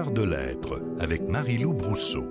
Cœur de l'être avec Marie-Lou Brousseau.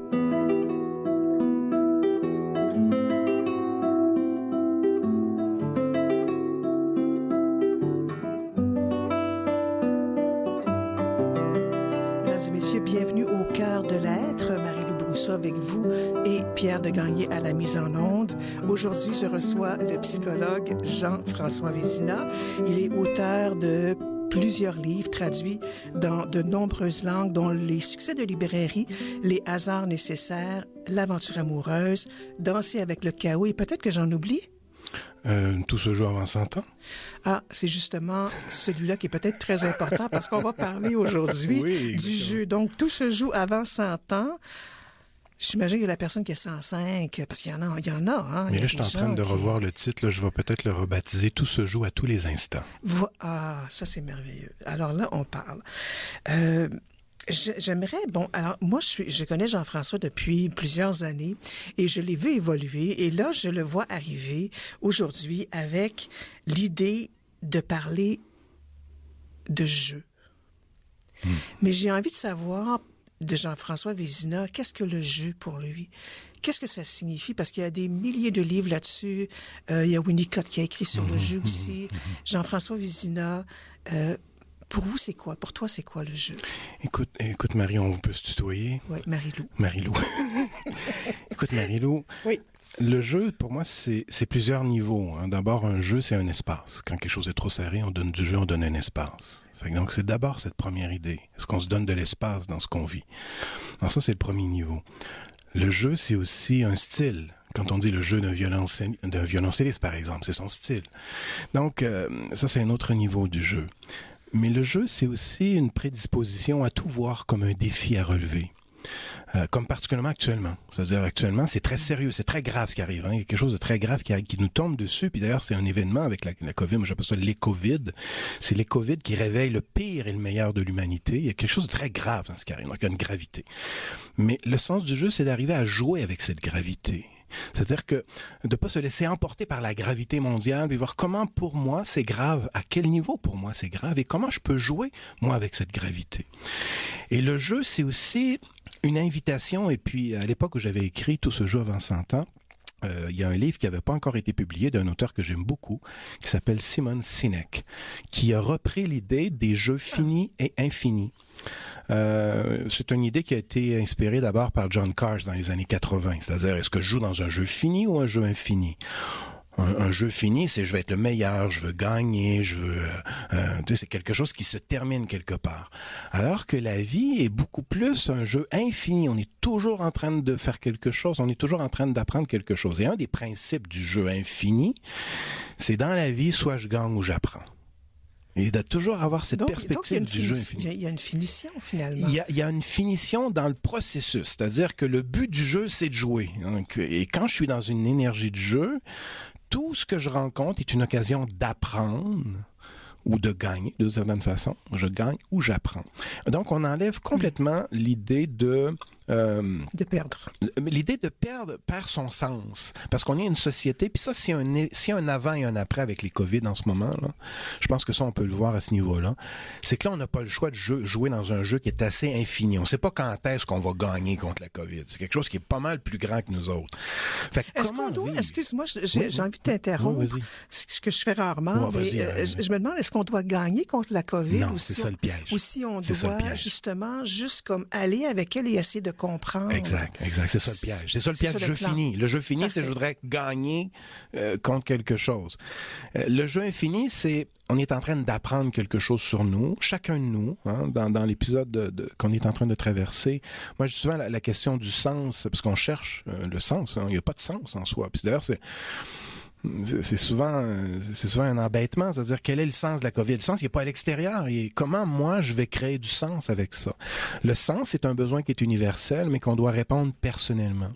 Mesdames et messieurs, bienvenue au Cœur de l'être. Marie-Lou Brousseau avec vous et Pierre de Gagné à la mise en onde. Aujourd'hui, je reçois le psychologue Jean-François Vézina. Il est auteur de plusieurs livres traduits dans de nombreuses langues, dont les succès de librairie, Les hasards nécessaires, L'aventure amoureuse, Danser avec le chaos, et peut-être que j'en oublie. Tout se joue avant 100 ans. Ah, c'est justement celui-là qui est peut-être très important parce qu'on va parler aujourd'hui du jeu. Donc, tout se joue avant 100 ans. J'imagine que la personne qui a 105, parce qu'il y en a, hein. Mais là, je suis en train de revoir le titre, là, je vais peut-être le rebaptiser « Tout se joue à tous les instants ». Ah, ça c'est merveilleux. Alors là, on parle. J'aimerais, alors moi je connais Jean-François depuis plusieurs années et je l'ai vu évoluer et là je le vois arriver aujourd'hui avec l'idée de parler de jeu. Mais j'ai envie de savoir de Jean-François Vézina, qu'est-ce que le jeu pour lui? Qu'est-ce que ça signifie? Parce qu'il y a des milliers de livres là-dessus. Il y a Winnicott qui a écrit sur le jeu aussi. Jean-François Vézina, pour vous, c'est quoi? Pour toi, c'est quoi le jeu? Écoute Marie, on peut se tutoyer? Oui, Marie-Lou. Marie-Lou. Écoute Marie-Lou. Oui. Le jeu, pour moi, c'est plusieurs niveaux. Hein. D'abord, un jeu, c'est un espace. Quand quelque chose est trop serré, on donne du jeu, on donne un espace. Donc, c'est d'abord cette première idée. Est-ce qu'on se donne de l'espace dans ce qu'on vit? Alors ça, c'est le premier niveau. Le jeu, c'est aussi un style. Quand on dit le jeu d'un violoncelliste, par exemple, c'est son style. Donc, ça, c'est un autre niveau du jeu. Mais le jeu, c'est aussi une prédisposition à tout voir comme un défi à relever. Comme particulièrement actuellement. C'est-à-dire actuellement, c'est très sérieux, c'est très grave ce qui arrive. Hein. Il y a quelque chose de très grave qui nous tombe dessus. Puis d'ailleurs, c'est un événement avec la COVID. Moi, j'appelle ça l'écovid. C'est l'écovid qui réveille le pire et le meilleur de l'humanité. Il y a quelque chose de très grave dans ce qui arrive. Donc, il y a une gravité. Mais le sens du jeu, c'est d'arriver à jouer avec cette gravité. C'est-à-dire que de pas se laisser emporter par la gravité mondiale, puis voir comment pour moi c'est grave, à quel niveau pour moi c'est grave et comment je peux jouer moi avec cette gravité. Et le jeu, c'est aussi une invitation. Et puis à l'époque où j'avais écrit Tout se joue avant 100 ans, il y a un livre qui n'avait pas encore été publié d'un auteur que j'aime beaucoup, qui s'appelle Simon Sinek, qui a repris l'idée des jeux finis et infinis. C'est une idée qui a été inspirée d'abord par John Cars dans les années 80. C'est-à-dire, est-ce que je joue dans un jeu fini ou un jeu infini? Un jeu fini, c'est je veux être le meilleur, je veux gagner, je veux... c'est quelque chose qui se termine quelque part. Alors que la vie est beaucoup plus un jeu infini. On est toujours en train de faire quelque chose, on est toujours en train d'apprendre quelque chose. Et un des principes du jeu infini, c'est dans la vie, soit je gagne ou j'apprends. Et de toujours avoir cette perspective du jeu infini. Il y a une finition, finalement. Il y a une finition dans le processus. C'est-à-dire que le but du jeu, c'est de jouer. Et quand je suis dans une énergie de jeu, tout ce que je rencontre est une occasion d'apprendre ou de gagner, de certaine façon. Je gagne ou j'apprends. Donc, on enlève complètement l'idée de perdre. L'idée de perdre perd son sens. Parce qu'on est une société, puis ça, s'il y a un avant et un après avec les COVID en ce moment, là, je pense que ça, on peut le voir à ce niveau-là, c'est que là, on n'a pas le choix de jouer dans un jeu qui est assez infini. On ne sait pas quand est-ce qu'on va gagner contre la COVID. C'est quelque chose qui est pas mal plus grand que nous autres. Fait que est-ce qu'on doit, excuse-moi, j'ai envie de t'interrompre, ce que je fais rarement, mais je me demande, est-ce qu'on doit gagner contre la COVID? Non, c'est ça le piège. Ou si on doit justement juste comme aller avec elle et essayer de comprendre. Exact. C'est ça le piège. C'est ça le piège du jeu fini. Le jeu fini, c'est je voudrais gagner contre quelque chose. Le jeu infini, c'est on est en train d'apprendre quelque chose sur nous, chacun de nous, hein, dans l'épisode qu'on est en train de traverser. Moi, je dis souvent la question du sens, parce qu'on cherche le sens. Hein, il n'y a pas de sens en soi. Puis d'ailleurs, c'est souvent un embêtement, c'est-à-dire quel est le sens de la COVID? Le sens, il n'est pas à l'extérieur. Et comment, moi, je vais créer du sens avec ça? Le sens, c'est un besoin qui est universel, mais qu'on doit répondre personnellement.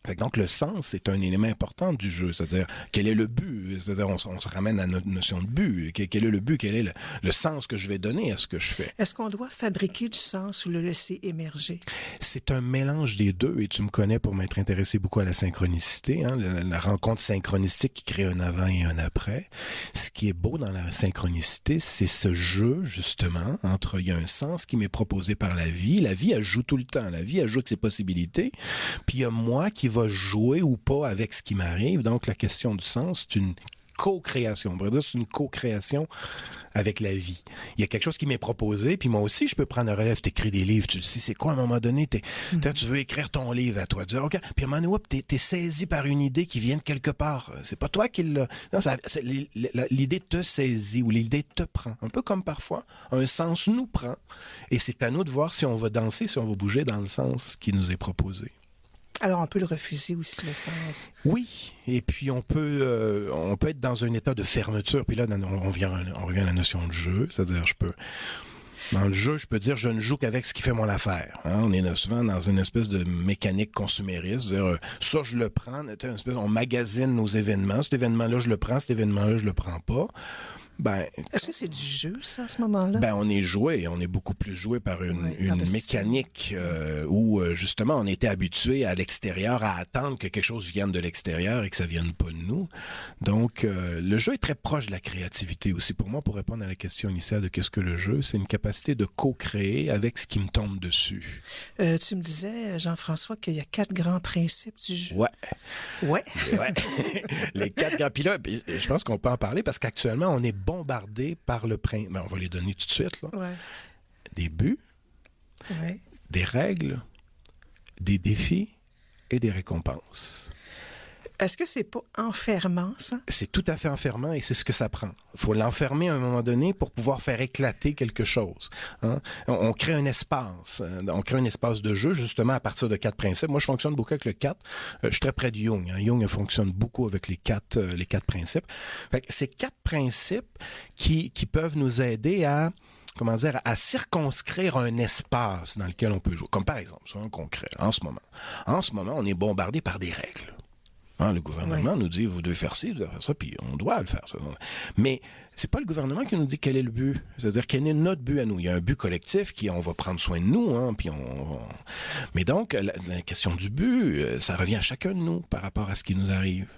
Fait que donc, le sens, c'est un élément important du jeu. C'est-à-dire, quel est le but? C'est-à-dire, on se ramène à notre notion de but. Quel est le but? Quel est le sens que je vais donner à ce que je fais? Est-ce qu'on doit fabriquer du sens ou le laisser émerger? C'est un mélange des deux. Et tu me connais pour m'être intéressé beaucoup à la synchronicité, hein, la rencontre synchronistique qui crée un avant et un après. Ce qui est beau dans la synchronicité, c'est ce jeu, justement, entre, il y a un sens qui m'est proposé par la vie. La vie, elle joue tout le temps. La vie, elle joue avec ses possibilités. Puis il y a moi qui va jouer ou pas avec ce qui m'arrive. Donc, la question du sens, c'est une co-création. On pourrait dire que c'est une co-création avec la vie. Il y a quelque chose qui m'est proposé, puis moi aussi, je peux prendre un relève, t'écris des livres, tu le sais, c'est quoi à un moment donné, tu veux écrire ton livre à toi, tu dis, OK, puis à un moment donné, t'es saisi par une idée qui vient de quelque part. C'est pas toi qui l'a... Non, l'idée te saisit ou l'idée te prend. Un peu comme parfois, un sens nous prend, et c'est à nous de voir si on va danser, si on va bouger dans le sens qui nous est proposé. Alors, on peut le refuser aussi, le sens. Oui, et puis on peut être dans un état de fermeture. Puis là, on revient à la notion de jeu, c'est-à-dire dans le jeu, je peux dire je ne joue qu'avec ce qui fait mon affaire. Hein? On est souvent dans une espèce de mécanique consumériste, c'est-à-dire ça je le prends, on magasine nos événements, cet événement-là je le prends, cet événement-là je le prends pas. Est-ce que c'est du jeu, ça, à ce moment-là? On est joué, on est beaucoup plus joué par une mécanique où, justement, on était habitué à l'extérieur à attendre que quelque chose vienne de l'extérieur et que ça vienne pas de nous. Donc, le jeu est très proche de la créativité aussi. Pour moi, pour répondre à la question initiale de qu'est-ce que le jeu, c'est une capacité de co-créer avec ce qui me tombe dessus. Tu me disais, Jean-François, qu'il y a 4 grands principes du jeu. Ouais. Les 4 grands... Puis là, je pense qu'on peut en parler parce qu'actuellement, on est bombardé par le principe. On va les donner tout de suite. Là. Ouais. Des buts, des règles, des défis et des récompenses. Est-ce que c'est pas enfermant, ça? C'est tout à fait enfermant et c'est ce que ça prend. Il faut l'enfermer à un moment donné pour pouvoir faire éclater quelque chose. Hein? On crée un espace. On crée un espace de jeu justement à partir de 4 principes. Moi, je fonctionne beaucoup avec le 4. Je suis très près de Jung. Hein? Jung fonctionne beaucoup avec les 4 principes. Fait que c'est 4 principes qui peuvent nous aider à circonscrire un espace dans lequel on peut jouer. Comme par exemple, soyons concret, en ce moment. En ce moment, on est bombardé par des règles. Hein, le gouvernement nous dit, vous devez faire ci, vous devez faire ça, puis on doit le faire. Ça. Mais c'est pas le gouvernement qui nous dit quel est le but. C'est-à-dire quel est notre but à nous. Il y a un but collectif qui, on va prendre soin de nous, hein, puis Mais donc, la question du but, ça revient à chacun de nous par rapport à ce qui nous arrive.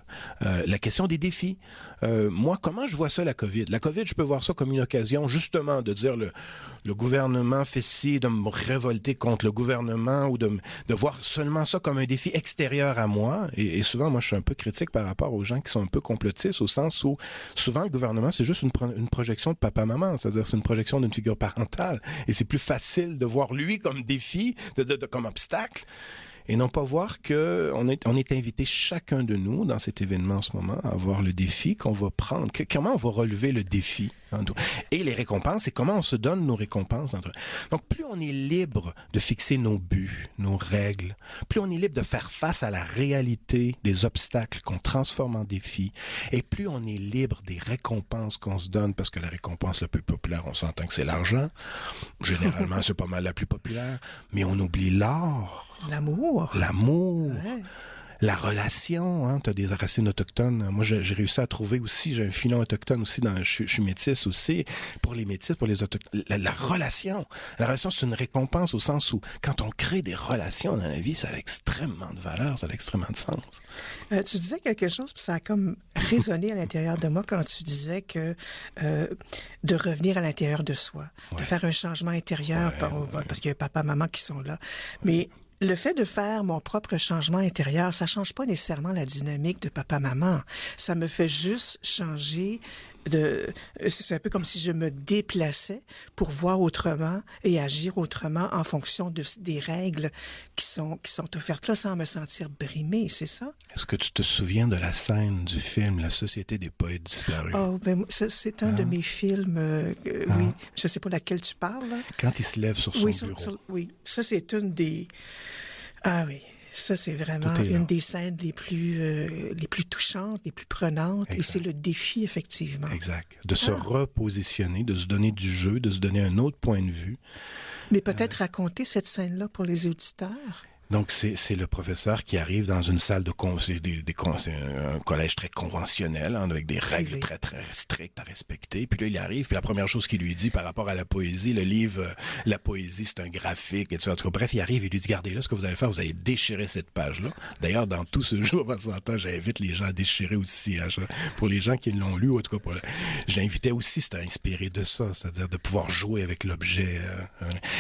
La question des défis. Moi, comment je vois ça, la COVID? La COVID, je peux voir ça comme une occasion, justement, de dire le gouvernement fait ci, de me révolter contre le gouvernement ou de voir seulement ça comme un défi extérieur à moi. Et souvent, moi, je suis un peu critique par rapport aux gens qui sont un peu complotistes, au sens où souvent, le gouvernement, c'est juste une projection de papa-maman, c'est-à-dire c'est une projection d'une figure parentale. Et c'est plus facile de voir lui comme défi, comme obstacle, et non pas voir qu'on est invité chacun de nous dans cet événement en ce moment à voir le défi qu'on va prendre. Comment on va relever le défi? Et les récompenses, c'est comment on se donne nos récompenses. Donc, plus on est libre de fixer nos buts, nos règles, plus on est libre de faire face à la réalité des obstacles qu'on transforme en défis, et plus on est libre des récompenses qu'on se donne, parce que la récompense la plus populaire, on s'entend que c'est l'argent. Généralement, c'est pas mal la plus populaire, mais on oublie l'art. L'amour. Ouais. La relation, hein, tu as des racines autochtones. Moi, j'ai réussi à trouver aussi, j'ai un filon autochtone aussi, je suis métisse aussi. Pour les métis, pour les autochtones, la relation. La relation, c'est une récompense au sens où, quand on crée des relations dans la vie, ça a extrêmement de valeur, ça a extrêmement de sens. Tu disais quelque chose, puis ça a comme résonné à l'intérieur de moi quand tu disais que de revenir à l'intérieur de soi, de faire un changement intérieur, parce qu'il y a papa, maman qui sont là. Mais le fait de faire mon propre changement intérieur, ça change pas nécessairement la dynamique de papa-maman. Ça me fait juste changer c'est un peu comme si je me déplaçais pour voir autrement et agir autrement en fonction des règles qui sont offertes là sans me sentir brimée, c'est ça? Est-ce que tu te souviens de la scène du film La Société des poètes disparus? Oh, c'est un de mes films, oui. Je sais pas laquelle tu parles. Là. Quand il se lève sur son bureau. Oui, ça c'est une des... Ah oui. Ça, c'est vraiment une des scènes les plus touchantes, les plus prenantes. Exact. Et c'est le défi, effectivement. Exact. De se repositionner, de se donner du jeu, de se donner un autre point de vue. Mais peut-être raconter cette scène-là pour les auditeurs? Donc, c'est le professeur qui arrive dans une salle de c'est un collège très conventionnel, hein, avec des règles très, très strictes à respecter. Puis là, il arrive, puis la première chose qu'il lui dit par rapport à la poésie, le livre, la poésie, c'est un graphique, et tout ça. En tout cas, bref, il arrive et lui dit, regardez là, ce que vous allez faire, vous allez déchirer cette page-là. D'ailleurs, dans tout ce jour, en temps, j'invite les gens à déchirer aussi. Hein, pour les gens qui l'ont lu, en tout cas, j'invitais aussi, c'était inspiré de ça, c'est-à-dire de pouvoir jouer avec l'objet.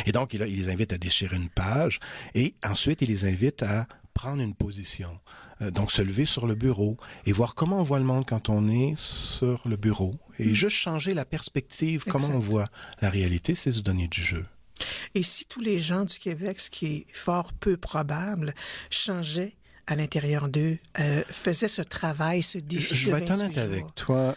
Et donc, il les invite à déchirer une page, et ensuite, il les invite à prendre une position. Donc, se lever sur le bureau et voir comment on voit le monde quand on est sur le bureau. Et juste changer la perspective, comment on voit la réalité, c'est se donner du jeu. Et si tous les gens du Québec, ce qui est fort peu probable, changeaient à l'intérieur d'eux, faisaient ce travail, ce défi je de 28 jours? vais être honnête avec toi,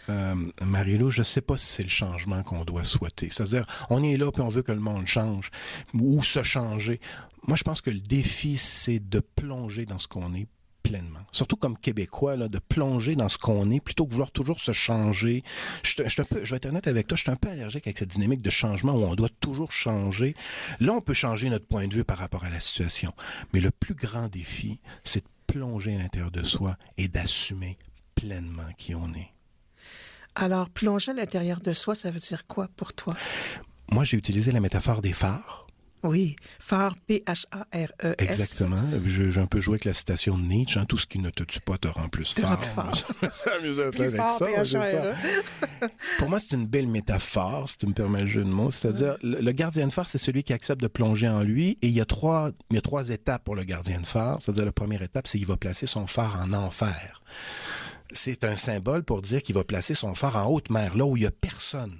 Marie-Lou, je ne sais pas si c'est le changement qu'on doit souhaiter. C'est-à-dire, on est là puis on veut que le monde change ou se changer. Moi, je pense que le défi, c'est de plonger dans ce qu'on est pleinement. Surtout comme Québécois, là, de plonger dans ce qu'on est plutôt que vouloir toujours se changer. Je vais être honnête avec toi, je suis un peu allergique avec cette dynamique de changement où on doit toujours changer. Là, on peut changer notre point de vue par rapport à la situation. Mais le plus grand défi, c'est de plonger à l'intérieur de soi et d'assumer pleinement qui on est. Alors, plonger à l'intérieur de soi, ça veut dire quoi pour toi? Moi, j'ai utilisé la métaphore des phares. Oui, phare, P-H-A-R-E-S. Exactement. J'ai un peu joué avec la citation de Nietzsche, hein, tout ce qui ne te tue pas te rend plus fort. Plus s'amuse un peu avec fort, ça. P-H-A-R-E. Pour moi, c'est une belle métaphore, si tu me permets le jeu de mots. C'est-à-dire, le gardien de phare, c'est celui qui accepte de plonger en lui. Et il y a trois étapes pour le gardien de phare. C'est-à-dire, la première étape, c'est qu'il va placer son phare en enfer. C'est un symbole pour dire qu'il va placer son phare en haute mer, là où il n'y a personne.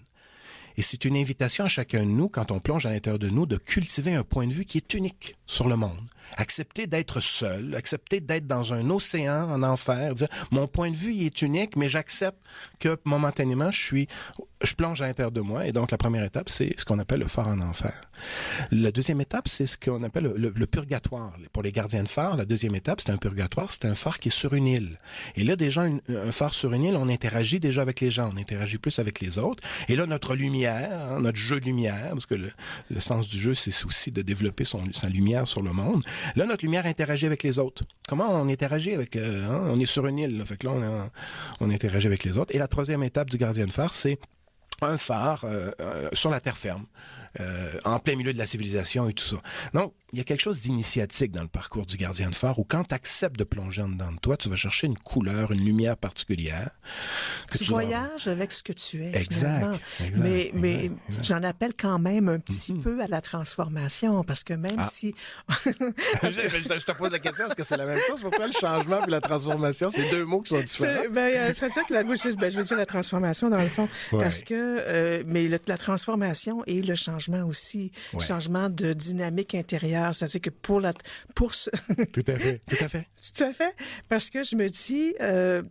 Et c'est une invitation à chacun de nous, quand on plonge à l'intérieur de nous, de cultiver un point de vue qui est unique sur le monde. Accepter d'être seul, accepter d'être dans un océan en enfer, dire mon point de vue il est unique, mais j'accepte que momentanément je plonge à l'intérieur de moi. Et donc la première étape, c'est ce qu'on appelle le phare en enfer. La deuxième étape, c'est ce qu'on appelle le purgatoire. Pour les gardiens de phare, la deuxième étape, c'est un purgatoire, c'est un phare qui est sur une île. Et là, déjà, un phare sur une île, on interagit déjà avec les gens, on interagit plus avec les autres. Et là, notre lumière, hein, notre jeu de lumière, parce que le sens du jeu, c'est aussi de développer sa lumière sur le monde. Là, notre lumière interagit avec les autres. Comment on interagit avec... on est sur une île, là, fait que là, on interagit avec les autres. Et la troisième étape du gardien de phare, c'est un phare sur la terre ferme, en plein milieu de la civilisation et tout ça. Donc, il y a quelque chose d'initiatique dans le parcours du gardien de phare où quand tu acceptes de plonger en dedans de toi, tu vas chercher une couleur, une lumière particulière. Tu voyages avec ce que tu es, exact, finalement. Mais j'en appelle quand même un petit peu à la transformation, parce que même si... je te pose la question, est-ce que c'est la même chose? Pourquoi le changement et la transformation, c'est deux mots qui sont différents? Ça veut dire que je veux dire la transformation, dans le fond, parce que... mais la transformation et le changement aussi, changement de dynamique intérieure. C'est-à-dire que pour Tout à fait. Tout à fait. Parce que je me dis,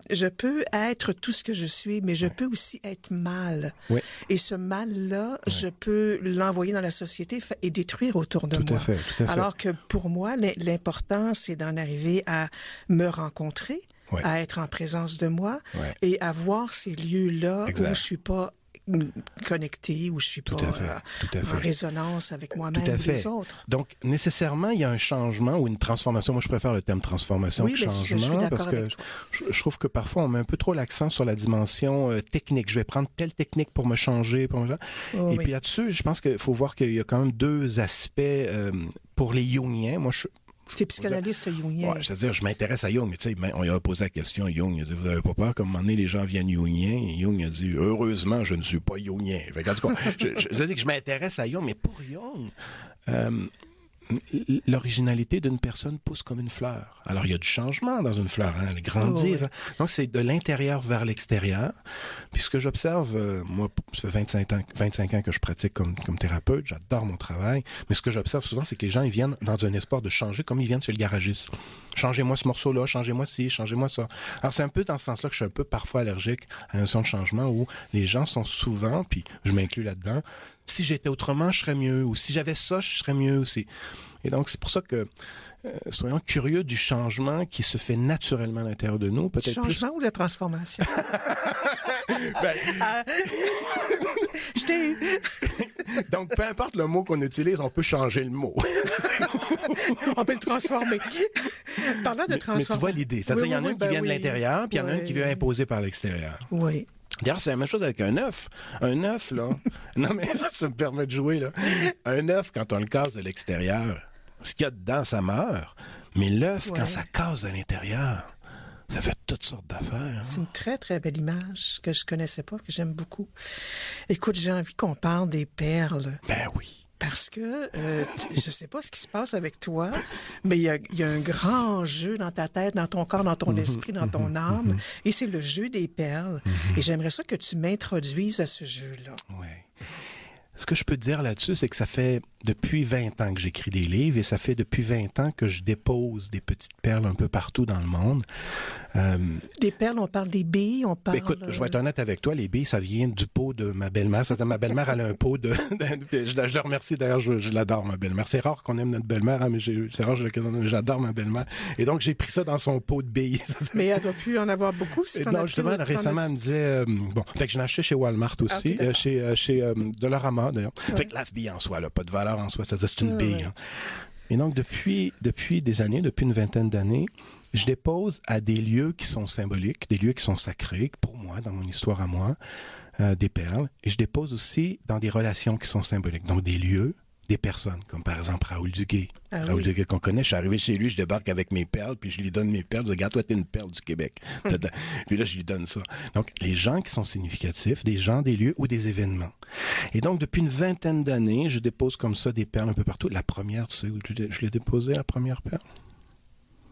je peux être tout ce que je suis, mais je peux aussi être mal. Oui. Et ce mal-là, je peux l'envoyer dans la société et détruire autour de moi. Tout à fait. Alors que pour moi, l'important, c'est d'en arriver à me rencontrer, à être en présence de moi et à voir ces lieux-là où je suis pas connecté, où je suis pas en résonance avec moi-même ou les autres. Donc, nécessairement, il y a un changement ou une transformation. Moi, je préfère le terme transformation que changement, je suis parce que je trouve que parfois, on met un peu trop l'accent sur la dimension technique. Je vais prendre telle technique pour me changer. Et puis là-dessus, je pense qu'il faut voir qu'il y a quand même deux aspects pour les Jungiens. Moi, tu es psychanalyste jungien. Oui, c'est-à-dire, je m'intéresse à Jung, mais tu sais, on lui a posé la question, Jung, il a dit, vous n'avez pas peur, comme un moment donné, les gens viennent jungien, et Jung a dit, heureusement, je ne suis pas jungien. Fait en tout cas, je dis que je m'intéresse à Jung, mais pour Jung, l'originalité d'une personne pousse comme une fleur. Alors, il y a du changement dans une fleur, hein, elle grandit. Oh, oui. Donc, c'est de l'intérieur vers l'extérieur. Puis, ce que j'observe, moi, ça fait 25 ans que je pratique comme thérapeute, j'adore mon travail, mais ce que j'observe souvent, c'est que les gens, ils viennent dans un espoir de changer, comme ils viennent chez le garagiste. Changez-moi ce morceau-là, changez-moi ci, changez-moi ça. Alors, c'est un peu dans ce sens-là que je suis un peu parfois allergique à la notion de changement, où les gens sont souvent, puis je m'inclus là-dedans, si j'étais autrement, je serais mieux, ou si j'avais ça, je serais mieux aussi. Et donc, c'est pour ça que soyons curieux du changement qui se fait naturellement à l'intérieur de nous. Du changement ou de la transformation? Donc, peu importe le mot qu'on utilise, on peut changer le mot. On peut le transformer. Parlant de transformer. Mais tu vois l'idée. C'est-à-dire, il y en a un qui vient de l'intérieur, puis il y en a un qui vient imposer par l'extérieur. Oui. D'ailleurs, c'est la même chose avec un œuf. Un œuf, là. Non, mais ça me permet de jouer, là. Un œuf, quand on le casse de l'extérieur, ce qu'il y a dedans, ça meurt. Mais l'œuf, quand ça casse à l'intérieur, ça fait toutes sortes d'affaires. Hein? C'est une très, très belle image que je connaissais pas, que j'aime beaucoup. Écoute, j'ai envie qu'on parle des perles. Ben oui. Parce que je sais pas ce qui se passe avec toi, mais il y a un grand jeu dans ta tête, dans ton corps, dans ton esprit, dans ton âme, et c'est le jeu des perles. Et j'aimerais ça que tu m'introduises à ce jeu-là. Oui. Ce que je peux te dire là-dessus, c'est que ça fait depuis 20 ans que j'écris des livres et ça fait depuis 20 ans que je dépose des petites perles un peu partout dans le monde. Des perles, on parle des billes, on parle... Écoute, je vais être honnête avec toi, les billes, ça vient du pot de ma belle-mère. C'est-à-dire, ma belle-mère, elle a un pot de... je la remercie, d'ailleurs, je l'adore, ma belle-mère. C'est rare qu'on aime notre belle-mère, hein, mais c'est rare, j'adore ma belle-mère. Et donc, j'ai pris ça dans son pot de billes. Mais elle doit plus en avoir beaucoup, si t'en as non, justement, récemment, elle me disait... bon, fait que je l'ai acheté chez Walmart aussi, chez Dollarama, d'ailleurs. Ouais. Fait que la bille en soi, là, pas de valeur en soi, c'est une bille. Ouais. Hein. Et donc, depuis des années, depuis une vingtaine d'années, je dépose à des lieux qui sont symboliques, des lieux qui sont sacrés, pour moi, dans mon histoire à moi, des perles. Et je dépose aussi dans des relations qui sont symboliques, donc des lieux, des personnes, comme par exemple Raoul Duguay. Raoul Duguay qu'on connaît, je suis arrivé chez lui, je débarque avec mes perles, puis je lui donne mes perles. Je dis, regarde, toi, t'es une perle du Québec. Puis là, je lui donne ça. Donc, les gens qui sont significatifs, des gens, des lieux ou des événements. Et donc, depuis une vingtaine d'années, je dépose comme ça des perles un peu partout. La première, tu sais où je l'ai déposée, la première perle?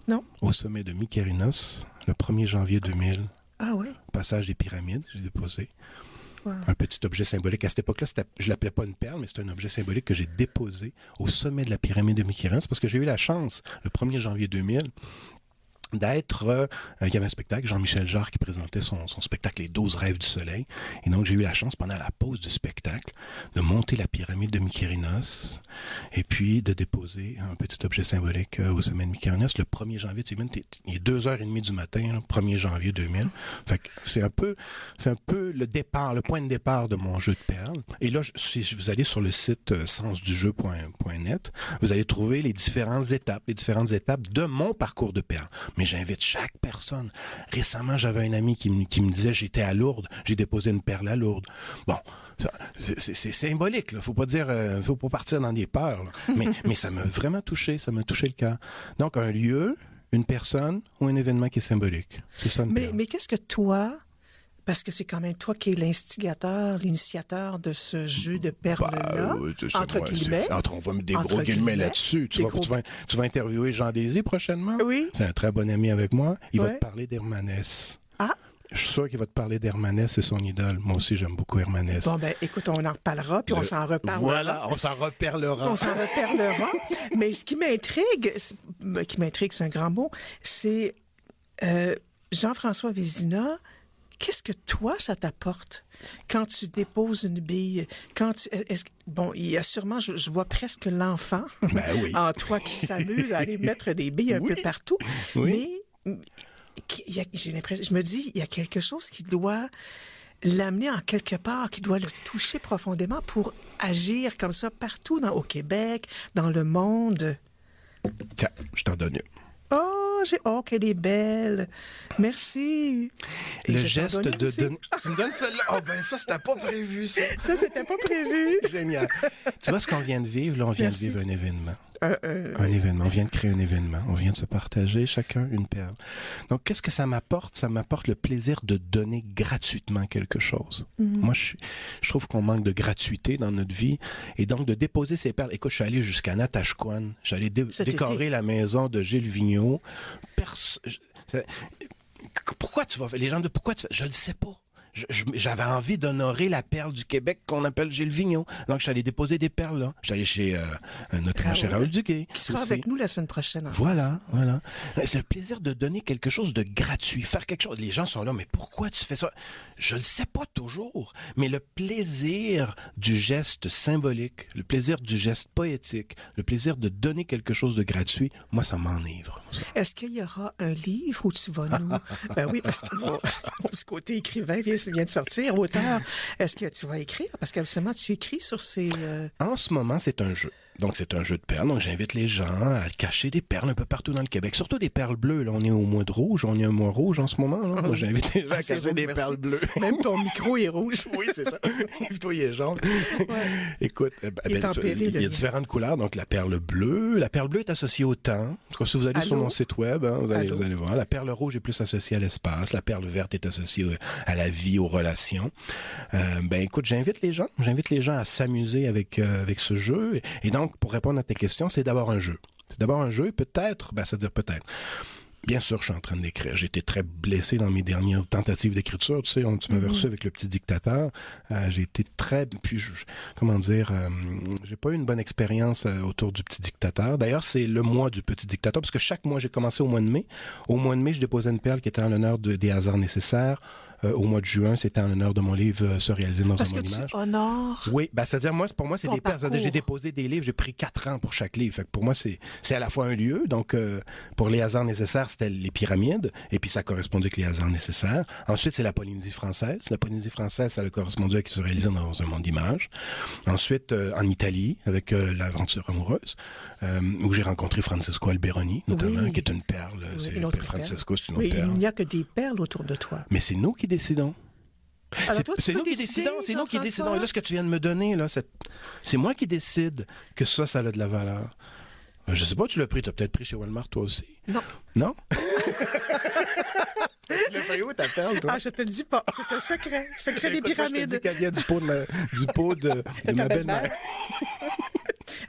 Non. Au sommet de Mykérinos, le 1er janvier 2000. Ah oui? Passage des pyramides, j'ai déposé. Wow. Un petit objet symbolique. À cette époque-là, je ne l'appelais pas une perle, mais c'est un objet symbolique que j'ai déposé au sommet de la pyramide de Mykérinos parce que j'ai eu la chance, le 1er janvier 2000, d'être... il y avait un spectacle, Jean-Michel Jarre qui présentait son spectacle « Les 12 rêves du soleil ». Et donc, j'ai eu la chance, pendant la pause du spectacle, de monter la pyramide de Mykérinos et puis de déposer un petit objet symbolique au sommet de Mykérinos le 1er janvier. Tu sais, il est 2h30 du matin, là, 1er janvier 2000. Fait que c'est un peu le départ, le point de départ de mon jeu de perles. Et là, si vous allez sur le site sensdujeu.net, vous allez trouver les différentes étapes de mon parcours de perles. Mais j'invite chaque personne. Récemment, j'avais un ami qui me disait, j'étais à Lourdes, j'ai déposé une perle à Lourdes. Bon, c'est symbolique, là. Faut pas dire, faut pas partir dans des peurs, là. Mais ça m'a vraiment touché, ça m'a touché le cœur. Donc, un lieu, une personne ou un événement qui est symbolique. C'est ça une perle. Mais qu'est-ce que toi... Parce que c'est quand même toi qui es l'instigateur, l'initiateur de ce jeu de perles-là, entre guillemets. On va mettre des gros guillemets là-dessus. Tu vas interviewer Jean Désir prochainement? Oui. C'est un très bon ami avec moi. Il va te parler d'Hermanès. Ah! Je suis sûr qu'il va te parler d'Hermanès, c'est son idole. Moi aussi, j'aime beaucoup Hermanès. Bon, ben écoute, on en reparlera, puis on s'en reparlera. Voilà, on s'en reparlera. On s'en reparlera. Mais ce qui m'intrigue, c'est un grand mot, c'est Jean-François Vézina. Qu'est-ce que toi, ça t'apporte quand tu déposes une bille? Bon, il y a sûrement, je vois presque l'enfant en toi qui s'amuse à aller mettre des billes un peu partout. Oui. Mais j'ai l'impression, je me dis, il y a quelque chose qui doit l'amener en quelque part, qui doit le toucher profondément pour agir comme ça partout au Québec, dans le monde. Tiens, je t'en donne une. Oh, qu'elle est belle. Merci. Et le geste de donner... Tu me donnes celle-là? Oh, ben ça, c'était pas prévu, ça. Ça, c'était pas prévu. Génial. Tu vois ce qu'on vient de vivre? Là, on vient de vivre un événement. Un événement. On vient de créer un événement. On vient de se partager chacun une perle. Donc, qu'est-ce que ça m'apporte? Ça m'apporte le plaisir de donner gratuitement quelque chose. Moi, je trouve qu'on manque de gratuité dans notre vie. Et donc, de déposer ces perles. Écoute, je suis allé jusqu'à Natashquan. J'allais décorer la maison de Gilles Vigneault. Pourquoi tu vas... Les gens de pourquoi tu... Je le sais pas. J'avais envie d'honorer la perle du Québec qu'on appelle Gilles Vigneault. Donc, je suis allé déposer des perles là. Je suis allé chez notre cher Raoul Duguay. Qui sera avec nous la semaine prochaine. Voilà. C'est le plaisir de donner quelque chose de gratuit, faire quelque chose. Les gens sont là, mais pourquoi tu fais ça? Je le sais pas toujours, mais le plaisir du geste symbolique, le plaisir du geste poétique, le plaisir de donner quelque chose de gratuit, moi, ça m'enivre. Est-ce qu'il y aura un livre où tu vas nous... Ben oui, parce que mon petit côté écrivain vient vient de sortir, auteur. Est-ce que tu vas écrire? Parce qu'habituellement, tu écris sur ces... En ce moment, c'est un jeu. Donc, c'est un jeu de perles. Donc, j'invite les gens à cacher des perles un peu partout dans le Québec. Surtout des perles bleues. Là, on est au mois de rouge. On est un mois rouge en ce moment. Là. Moi, j'invite les gens à cacher rouge, des merci. perles bleues. Même ton micro est rouge. Oui, c'est ça. Toi, il est jaune. Ouais. Écoute, Il est tempéré, il y a le différentes couleurs. Donc, la perle bleue. La perle bleue est associée au temps. En tout cas, si vous allez sur mon site web, hein, vous allez voir. La perle rouge est plus associée à l'espace. La perle verte est associée à la vie, aux relations. Écoute, j'invite les gens à s'amuser avec ce jeu. Et donc, pour répondre à tes questions, c'est d'avoir un jeu. C'est d'abord un jeu, et peut-être, c'est-à-dire peut-être. Bien sûr, je suis en train d'écrire. J'ai été très blessé dans mes dernières tentatives d'écriture. Tu sais, tu m'avais reçu avec Le Petit Dictateur. J'ai été très... Puis, j'ai pas eu une bonne expérience autour du Petit Dictateur. D'ailleurs, c'est le mois du Petit Dictateur, parce que chaque mois, j'ai commencé au mois de mai. Au mois de mai, je déposais une perle qui était en l'honneur des hasards nécessaires. Au mois de juin, c'était en l'honneur de mon livre Se réaliser dans un monde image. Parce que tu honores... Oui, c'est-à-dire, pour moi, c'est des perles. C'est-à-dire, j'ai déposé des livres, j'ai pris 4 ans pour chaque livre. Fait que pour moi, c'est à la fois un lieu. Donc, pour les hasards nécessaires, c'était les pyramides. Et puis, ça correspondait avec les hasards nécessaires. Ensuite, c'est la Polynésie française. La Polynésie française, ça a correspondu avec Se réaliser dans un monde d'image. Ensuite, en Italie, avec l'aventure amoureuse, où j'ai rencontré Francesco Alberoni, notamment, qui est une perle. Francesco, c'est une autre perle. Il n'y a que des perles autour de toi. Mais c'est nous qui décidons. C'est nous qui décidons, c'est nous qui décidons. Et là, ce que tu viens de me donner, là, c'est moi qui décide que ça a de la valeur. Je sais pas, tu l'as pris, tu as peut-être pris chez Walmart toi aussi. Non. Non? Tu l'as pris où ta perle, toi? Ah, je te le dis pas. C'est un secret. Secret des pyramides. Je te dis qu'elle vient du pot de ma belle-mère.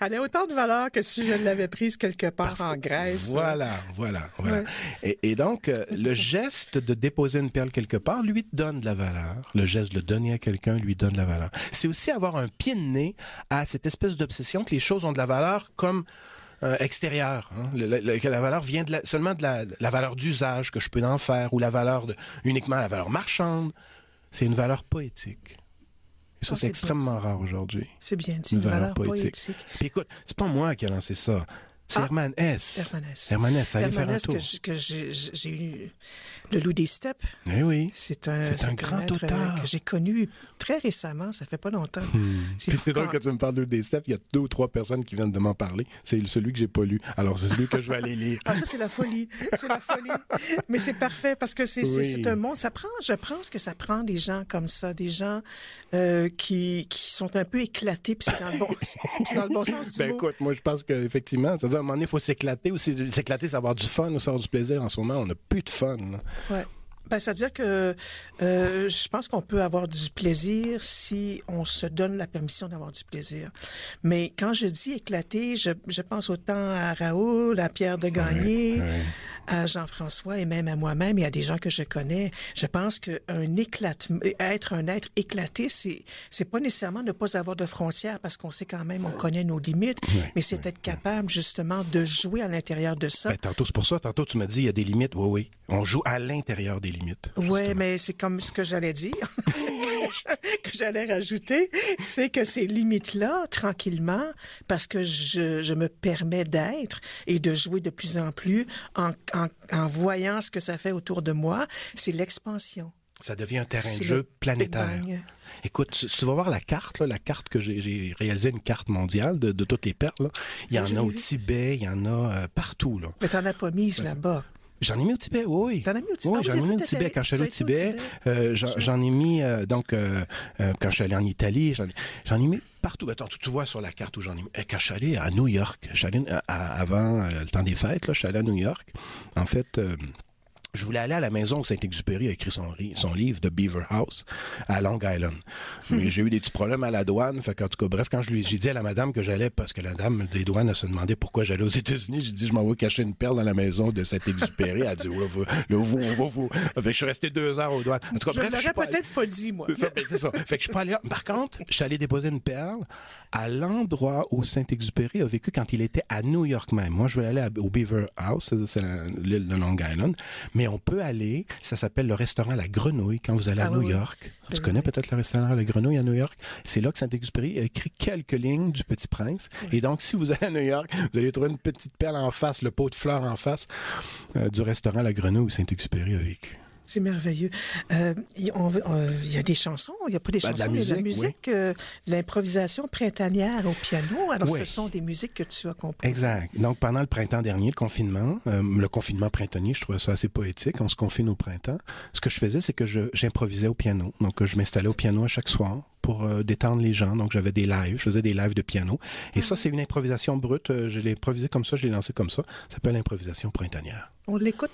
Elle a autant de valeur que si je l'avais prise quelque part en Grèce. Voilà. Ouais. Et donc, le geste de déposer une perle quelque part lui donne de la valeur. Le geste de le donner à quelqu'un lui donne de la valeur. C'est aussi avoir un pied de nez à cette espèce d'obsession que les choses ont de la valeur comme extérieure. Hein? Que la valeur vient seulement de la valeur d'usage que je peux en faire ou uniquement la valeur marchande. C'est une valeur poétique. Et ça, c'est extrêmement rare aujourd'hui. C'est bien dit, une valeur poétique. Puis écoute, c'est pas moi qui ai lancé ça. C'est Herman Hesse. Herman Hesse, allez faire un tour. Que j'ai eu le Loup des Steppes. Eh oui. C'est un grand auteur que j'ai connu très récemment, ça fait pas longtemps. Puis c'est drôle que tu me parles de Loup des Steppes, il y a 2 ou 3 personnes qui viennent de m'en parler. C'est celui que j'ai pas lu. Alors c'est celui que je vais aller lire. Ah, ça c'est la folie. C'est la folie. Mais c'est parfait parce que c'est un monde. Je pense que ça prend des gens comme ça, des gens qui sont un peu éclatés, puis c'est dans le bon sens du mot. Écoute, moi je pense qu'effectivement, c'est-à-dire à un moment donné, il faut s'éclater aussi. S'éclater, c'est avoir du fun, aussi avoir du plaisir. En ce moment, on n'a plus de fun. Oui. C'est-à-dire que je pense qu'on peut avoir du plaisir si on se donne la permission d'avoir du plaisir. Mais quand je dis éclater, je pense autant à Raoul, à Pierre de Gagné, à Jean-François et même à moi-même et à des gens que je connais. Je pense être un être éclaté, c'est pas nécessairement ne pas avoir de frontières parce qu'on sait quand même, on connaît nos limites, mais c'est être capable justement de jouer à l'intérieur de ça. C'est pour ça, tantôt tu m'as dit il y a des limites. Oui. On joue à l'intérieur des limites. Oui, mais c'est comme ce que j'allais dire, que j'allais rajouter, c'est que ces limites-là, tranquillement, parce que je me permets d'être et de jouer de plus en plus en voyant ce que ça fait autour de moi, c'est l'expansion. Ça devient un terrain de jeu planétaire. Écoute, tu vas voir la carte que j'ai réalisé, une carte mondiale de toutes les perles. Là. Il y en a au Tibet, il y en a partout. Là. Mais t'en as pas mise là-bas. J'en ai mis au Tibet, oui. T'en as mis au Tibet? Oui, j'en ai mis au Tibet. Quand je suis allé au Tibet, j'en ai mis, quand je suis allé en Italie, j'en ai mis partout. Attends, tu vois sur la carte où j'en ai mis. Quand je suis allé à New York, avant le temps des fêtes, là, je suis allé à New York. En fait... je voulais aller à la maison où Saint-Exupéry a écrit son livre de Beaver House à Long Island. Mais j'ai eu des petits problèmes à la douane. Fait qu'en tout cas, bref, quand j'ai dit à la madame que j'allais, parce que la dame des douanes elle se demandait pourquoi j'allais aux États-Unis, j'ai dit je m'en vais cacher une perle dans la maison de Saint-Exupéry. Elle a dit Fait que je suis resté 2 heures aux douanes. En tout cas, bref, je l'aurais peut-être pas dit, moi. C'est ça. Fait que je suis pas allé là. Par contre, je suis allé déposer une perle à l'endroit où Saint-Exupéry a vécu quand il était à New York même. Moi, je voulais aller au Beaver House, c'est l'île de Long Island. Mais on peut aller, ça s'appelle le restaurant La Grenouille, quand vous allez à New York. Tu connais peut-être le restaurant La Grenouille à New York? C'est là que Saint-Exupéry a écrit quelques lignes du Petit Prince. Et donc, si vous allez à New York, vous allez trouver une petite perle en face, le pot de fleurs en face du restaurant La Grenouille où Saint-Exupéry a vécu. C'est merveilleux. Il y a des chansons, il n'y a pas des chansons, de la musique, l'improvisation printanière au piano. Alors, oui. Ce sont des musiques que tu as composées. Exact. Donc, pendant le printemps dernier, le confinement printanier, je trouvais ça assez poétique. On se confine au printemps. Ce que je faisais, c'est que j'improvisais au piano. Donc, je m'installais au piano à chaque soir pour détendre les gens. Donc, j'avais des lives. Je faisais des lives de piano. Et ça, c'est une improvisation brute. Je l'ai improvisé comme ça, je l'ai lancé comme ça. Ça s'appelle l'improvisation printanière. On l'écoute.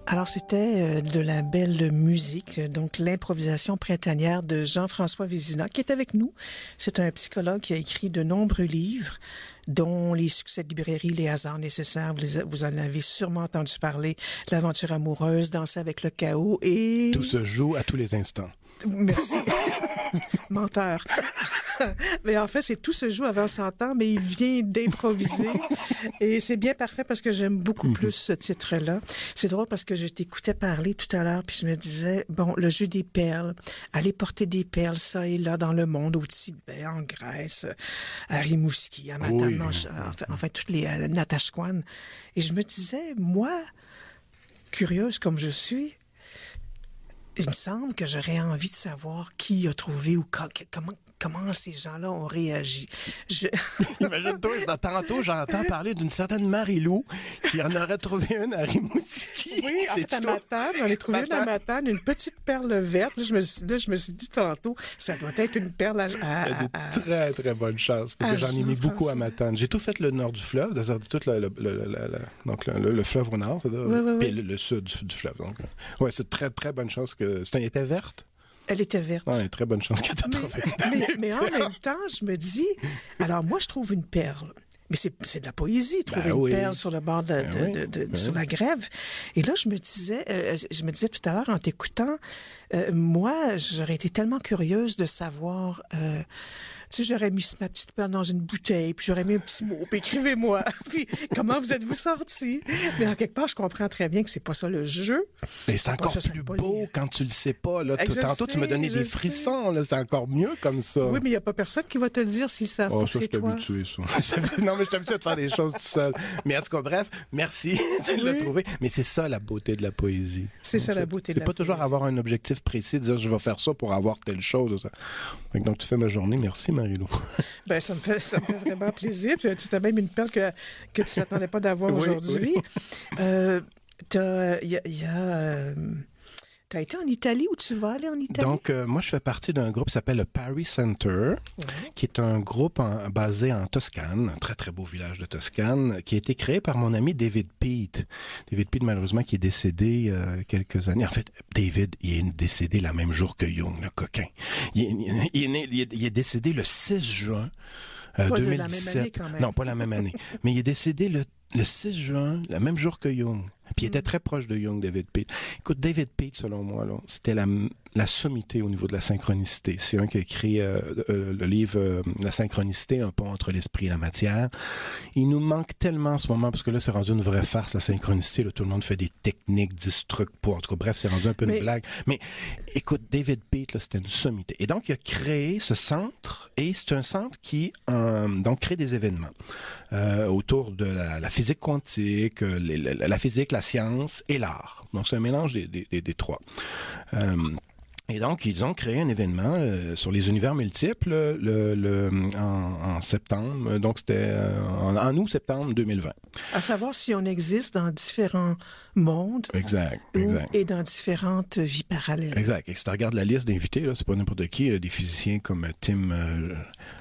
Alors, c'était de la belle musique, donc l'improvisation printanière de Jean-François Vézina, qui est avec nous. C'est un psychologue qui a écrit de nombreux livres, dont Les succès de librairie, Les hasards nécessaires, vous en avez sûrement entendu parler, L'aventure amoureuse, Danser avec le chaos et... Tout se joue à tous les instants. Merci. Menteur. Mais en fait, c'est Tout se joue avant 100 ans, mais il vient d'improviser. Et c'est bien parfait parce que j'aime beaucoup plus ce titre-là. C'est drôle parce que je t'écoutais parler tout à l'heure, puis je me disais, bon, le jeu des perles, aller porter des perles, ça et là, dans le monde, au Tibet, en Grèce, à Rimouski, à Matane, enfin, toutes les Natashquan. Et je me disais, moi, curieuse comme je suis, il me semble que j'aurais envie de savoir qui a trouvé ou comment ces gens-là ont réagi. Imagine-toi, tantôt, j'entends parler d'une certaine Marie-Lou qui en aurait trouvé une à Rimouski. Oui, en fait, à Matane, j'en ai trouvé une à Matane, une petite perle verte. Là, je me suis dit tantôt, ça doit être une perle Il y a de très, très bonnes chances, parce que j'en ai mis beaucoup à Matane. J'ai tout fait le nord du fleuve, c'est-à-dire tout le fleuve au nord, c'est-à-dire, puis le sud du fleuve. Donc, ouais, c'est très, très bonne chance que... Elle était verte? Elle était verte. Ouais, très bonne chance qu'elle t'a trouvé. Mais en même temps, je me dis, alors moi, je trouve une perle. Mais c'est de la poésie, trouver une perle sur le bord sur la grève. Et là, je me disais tout à l'heure en t'écoutant, moi, j'aurais été tellement curieuse de savoir Tu sais, j'aurais mis ma petite perle dans une bouteille, puis j'aurais mis un petit mot, puis écrivez-moi. Puis comment vous êtes-vous sortis? Mais en quelque part, je comprends très bien que c'est pas ça le jeu. Et c'est encore plus beau quand tu le sais pas. Là. Tantôt, tu m'as donné des frissons. Là, c'est encore mieux comme ça. Oui, mais il n'y a pas personne qui va te le dire s'ils savent pas que c'est toi. Habitué, ça. Non, mais je suis habitué de faire des choses tout seul. Mais en tout cas, bref, merci de le trouver. Mais c'est ça la beauté de la poésie. C'est ça la beauté de la poésie. C'est pas toujours avoir un objectif précis, de dire je vais faire ça pour avoir telle chose. Donc, tu fais ma journée. Merci, Marie-Lou. Ben, ça me fait vraiment plaisir. Puis, tu as même une perle que tu ne t'attendais pas d'avoir aujourd'hui. Tu as été en Italie ou tu vas aller en Italie? Donc, moi, je fais partie d'un groupe qui s'appelle le Paris Center, qui est un groupe basé en Toscane, un très, très beau village de Toscane, qui a été créé par mon ami David Peat. David Peat, malheureusement, qui est décédé il y a quelques années. En fait, David, il est décédé le même jour que Jung, le coquin. Il est décédé le 6 juin 2017. De la même année, quand même. Non, pas la même année. Mais il est décédé le 6 juin, le même jour que Jung. Puis il était très proche de Jung, David Peat. Écoute, David Peat, selon moi, là, c'était la sommité au niveau de la synchronicité. C'est un qui a écrit le livre La synchronicité, un pont entre l'esprit et la matière. Il nous manque tellement en ce moment, parce que là, c'est rendu une vraie farce, la synchronicité. Là, tout le monde fait des techniques, 10 trucs pour... En tout cas, bref, c'est rendu un peu une blague. Mais écoute, David Peat, là, c'était une sommité. Et donc, il a créé ce centre, et c'est un centre qui donc crée des événements autour de la physique quantique, la physique, la science et l'art. Donc, c'est un mélange des trois. Et donc, ils ont créé un événement sur les univers multiples en septembre. Donc, c'était en août-septembre 2020. À savoir si on existe dans différents mondes. Exact. Et dans différentes vies parallèles. Exact. Et si tu regardes la liste d'invités, là, c'est pas n'importe qui. Des physiciens comme Tim Modern.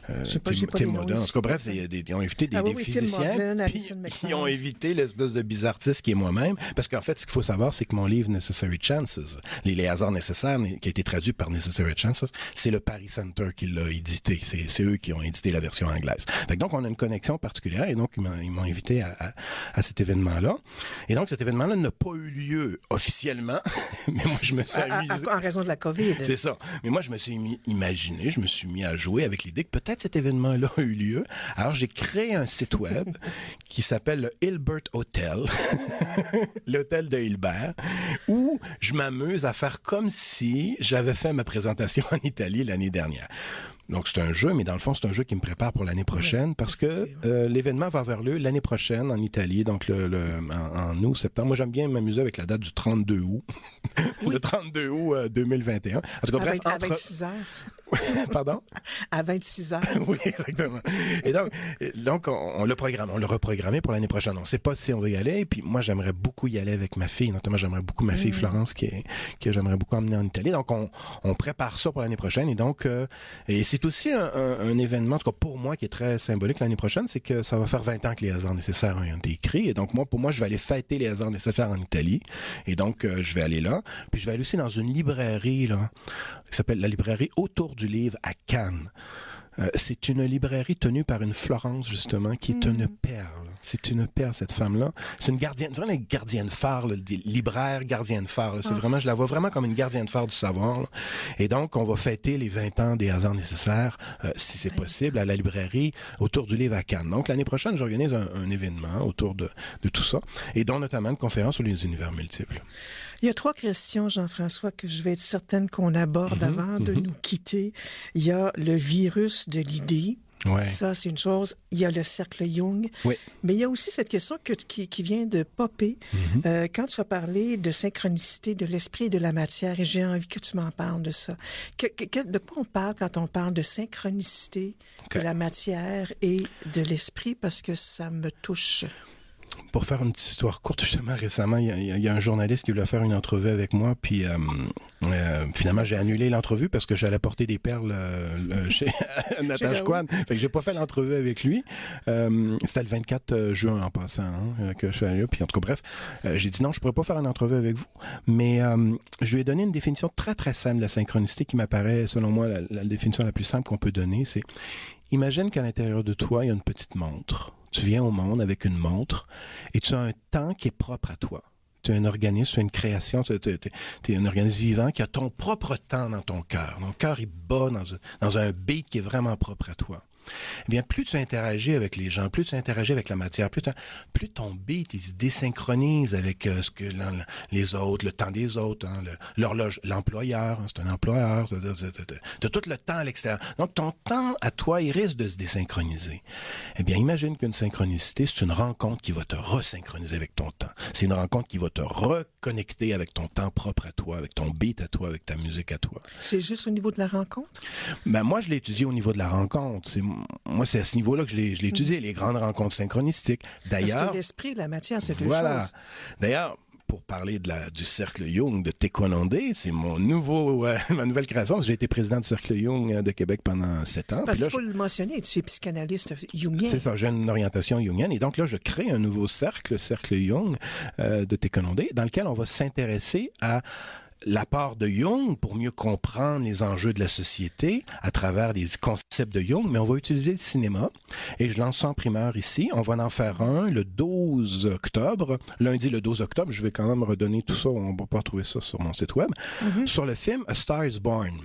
En tout cas, bref, ils ont invité des physiciens. Puis ils ont invité l'espèce de bizartiste qui est moi-même. Parce qu'en fait, ce qu'il faut savoir, c'est que mon livre Necessary Chances, les hasards nécessaires, qui a été traduit par Necessary Chances, c'est le Paris Center qui l'a édité. C'est eux qui ont édité la version anglaise. Fait que donc, on a une connexion particulière et donc, ils m'ont invité à cet événement-là. Et donc, cet événement-là n'a pas eu lieu officiellement, mais moi, je me suis amusé. En raison de la COVID. C'est ça. Mais moi, je me suis imaginé, je me suis mis à jouer avec l'idée que peut-être cet événement-là a eu lieu. Alors, j'ai créé un site web qui s'appelle le Hilbert Hotel, l'hôtel de Hilbert, où je m'amuse à faire comme si j'avais fait ma présentation en Italie l'année dernière. Donc, c'est un jeu, mais dans le fond, c'est un jeu qui me prépare pour l'année prochaine parce que l'événement va avoir lieu l'année prochaine en Italie, donc en août, septembre. Moi, j'aime bien m'amuser avec la date du 32 août. Le 32 août 2021. En tout cas, bref, à 26 heures. Pardon? À 26 heures. Oui, exactement. Et donc on l'a reprogrammé pour l'année prochaine. On ne sait pas si on va y aller. Puis moi, j'aimerais beaucoup y aller avec ma fille. Notamment, j'aimerais beaucoup ma fille Florence, que j'aimerais beaucoup emmener en Italie. Donc, on prépare ça pour l'année prochaine. Et donc, et c'est aussi un événement, en tout cas pour moi, qui est très symbolique l'année prochaine, c'est que ça va faire 20 ans que les hasards nécessaires ont été écrits. Et donc, pour moi, je vais aller fêter les hasards nécessaires en Italie. Et donc, je vais aller là. Puis, je vais aller aussi dans une librairie, là, qui s'appelle la librairie Autour du livre à Cannes. C'est une librairie tenue par une Florence, justement, qui est une perle. C'est une perle, cette femme-là. C'est une gardienne, vraiment une gardienne phare, là, des libraires gardienne phare. Là. C'est vraiment, je la vois vraiment comme une gardienne phare du savoir. Là. Et donc, on va fêter les 20 ans des hasards nécessaires, si c'est possible, à la librairie Autour du livre à Cannes. Donc, l'année prochaine, j'organise un événement autour de tout ça, et dont notamment une conférence sur les univers multiples. Il y a 3 questions, Jean-François, que je vais être certaine qu'on aborde avant de nous quitter. Il y a le virus de l'idée. Ouais. Ça, c'est une chose. Il y a le cercle Jung. Oui. Mais il y a aussi cette question qui vient de popper quand tu as parlé de synchronicité de l'esprit et de la matière, et j'ai envie que tu m'en parles de ça. De quoi on parle quand on parle de synchronicité de la matière et de l'esprit? Parce que ça me touche. Pour faire une petite histoire courte, justement, récemment, il y a un journaliste qui voulait faire une entrevue avec moi, puis finalement, j'ai annulé l'entrevue parce que j'allais porter des perles chez Natasha Kwan. Fait que j'ai pas fait l'entrevue avec lui. C'était le 24 juin, en passant, que je suis allé là. Puis en tout cas, bref, j'ai dit non, je pourrais pas faire une entrevue avec vous. Mais je lui ai donné une définition très, très simple de la synchronicité qui m'apparaît, selon moi, la définition la plus simple qu'on peut donner, c'est: imagine qu'à l'intérieur de toi, il y a une petite montre. Tu viens au monde avec une montre et tu as un temps qui est propre à toi. Tu es un organisme, tu es une création, tu es un organisme vivant qui a ton propre temps dans ton cœur. Ton cœur, il bat dans un beat qui est vraiment propre à toi. Eh bien, plus tu interagis avec les gens, plus tu interagis avec la matière, plus ton beat il se désynchronise avec ce que les autres, le temps des autres, hein, l'horloge, l'employeur, hein, c'est un employeur, de tout le temps à l'extérieur. Donc, ton temps à toi, il risque de se désynchroniser. Eh bien, imagine qu'une synchronicité, c'est une rencontre qui va te resynchroniser avec ton temps. C'est une rencontre qui va te reconnecter avec ton temps propre à toi, avec ton beat à toi, avec ta musique à toi. C'est juste au niveau de la rencontre? Ben, moi, je l'ai étudié au niveau de la rencontre. Moi, c'est à ce niveau-là que je l'ai étudié, les grandes rencontres synchronistiques. D'ailleurs, parce que l'esprit et la matière, c'est deux choses. D'ailleurs, pour parler du Cercle Jung de Tequanondé, c'est ma nouvelle création. J'ai été président du Cercle Jung de Québec pendant 7 ans. Parce qu'il faut le mentionner, tu es psychanalyste jungien. C'est ça, j'ai une orientation jungienne. Et donc là, je crée un nouveau cercle, le Cercle Jung de Tequanondé, dans lequel on va s'intéresser à l'apport de Jung pour mieux comprendre les enjeux de la société à travers les concepts de Jung, mais on va utiliser le cinéma et je lance ça en primeur ici. On va en faire un le 12 octobre. Lundi, le 12 octobre, je vais quand même redonner tout ça, on va pas retrouver ça sur mon site web, sur le film A Star is Born,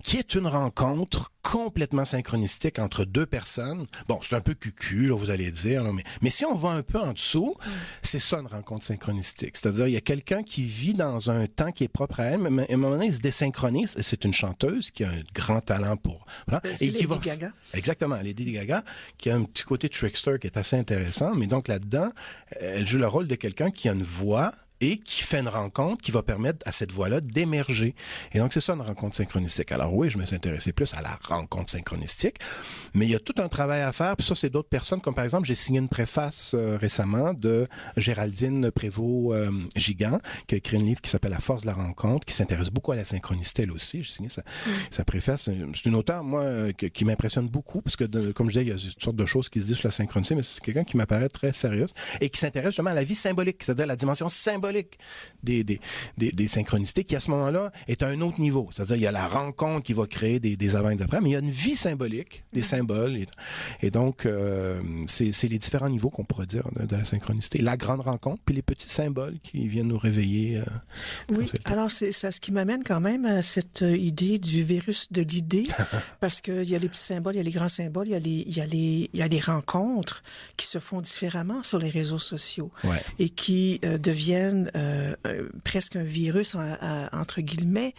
qui est une rencontre complètement synchronistique entre deux personnes. Bon, c'est un peu cucu, là, vous allez dire, là, mais si on va un peu en dessous, c'est ça une rencontre synchronistique. C'est-à-dire, il y a quelqu'un qui vit dans un temps qui est propre à elle, mais à un moment donné, il se désynchronise. Et c'est une chanteuse qui a un grand talent pour... Voilà, c'est Lady Gaga. Exactement, Lady Gaga, qui a un petit côté trickster qui est assez intéressant, mais donc là-dedans, elle joue le rôle de quelqu'un qui a une voix et qui fait une rencontre qui va permettre à cette voix-là d'émerger. Et donc, c'est ça une rencontre synchronistique. Alors oui, je me suis intéressé plus à la rencontre synchronistique, mais il y a tout un travail à faire. Puis ça, c'est d'autres personnes, comme par exemple, j'ai signé une préface récemment de Géraldine Prévost-Gigant, qui a écrit un livre qui s'appelle La force de la rencontre, qui s'intéresse beaucoup à la synchronicité, elle aussi. J'ai signé sa préface. C'est une auteure, moi, qui m'impressionne beaucoup, parce que, comme je disais, il y a toutes sortes de choses qui se disent sur la synchronicité, mais c'est quelqu'un qui m'apparaît très sérieuse et qui s'intéresse justement à la vie symbolique, c'est-à-dire la dimension symbolique des synchronicités qui, à ce moment-là, est à un autre niveau. C'est-à-dire, il y a la rencontre qui va créer des avant et des après, mais il y a une vie symbolique, des symboles. Et donc, c'est les différents niveaux qu'on pourrait dire de la synchronicité. La grande rencontre, puis les petits symboles qui viennent nous réveiller. Oui, alors c'est ça, ce qui m'amène quand même à cette idée du virus de l'idée, parce qu'il y a les petits symboles, il y a les grands symboles, il y a les rencontres qui se font différemment sur les réseaux sociaux et qui deviennent presque un virus, entre guillemets.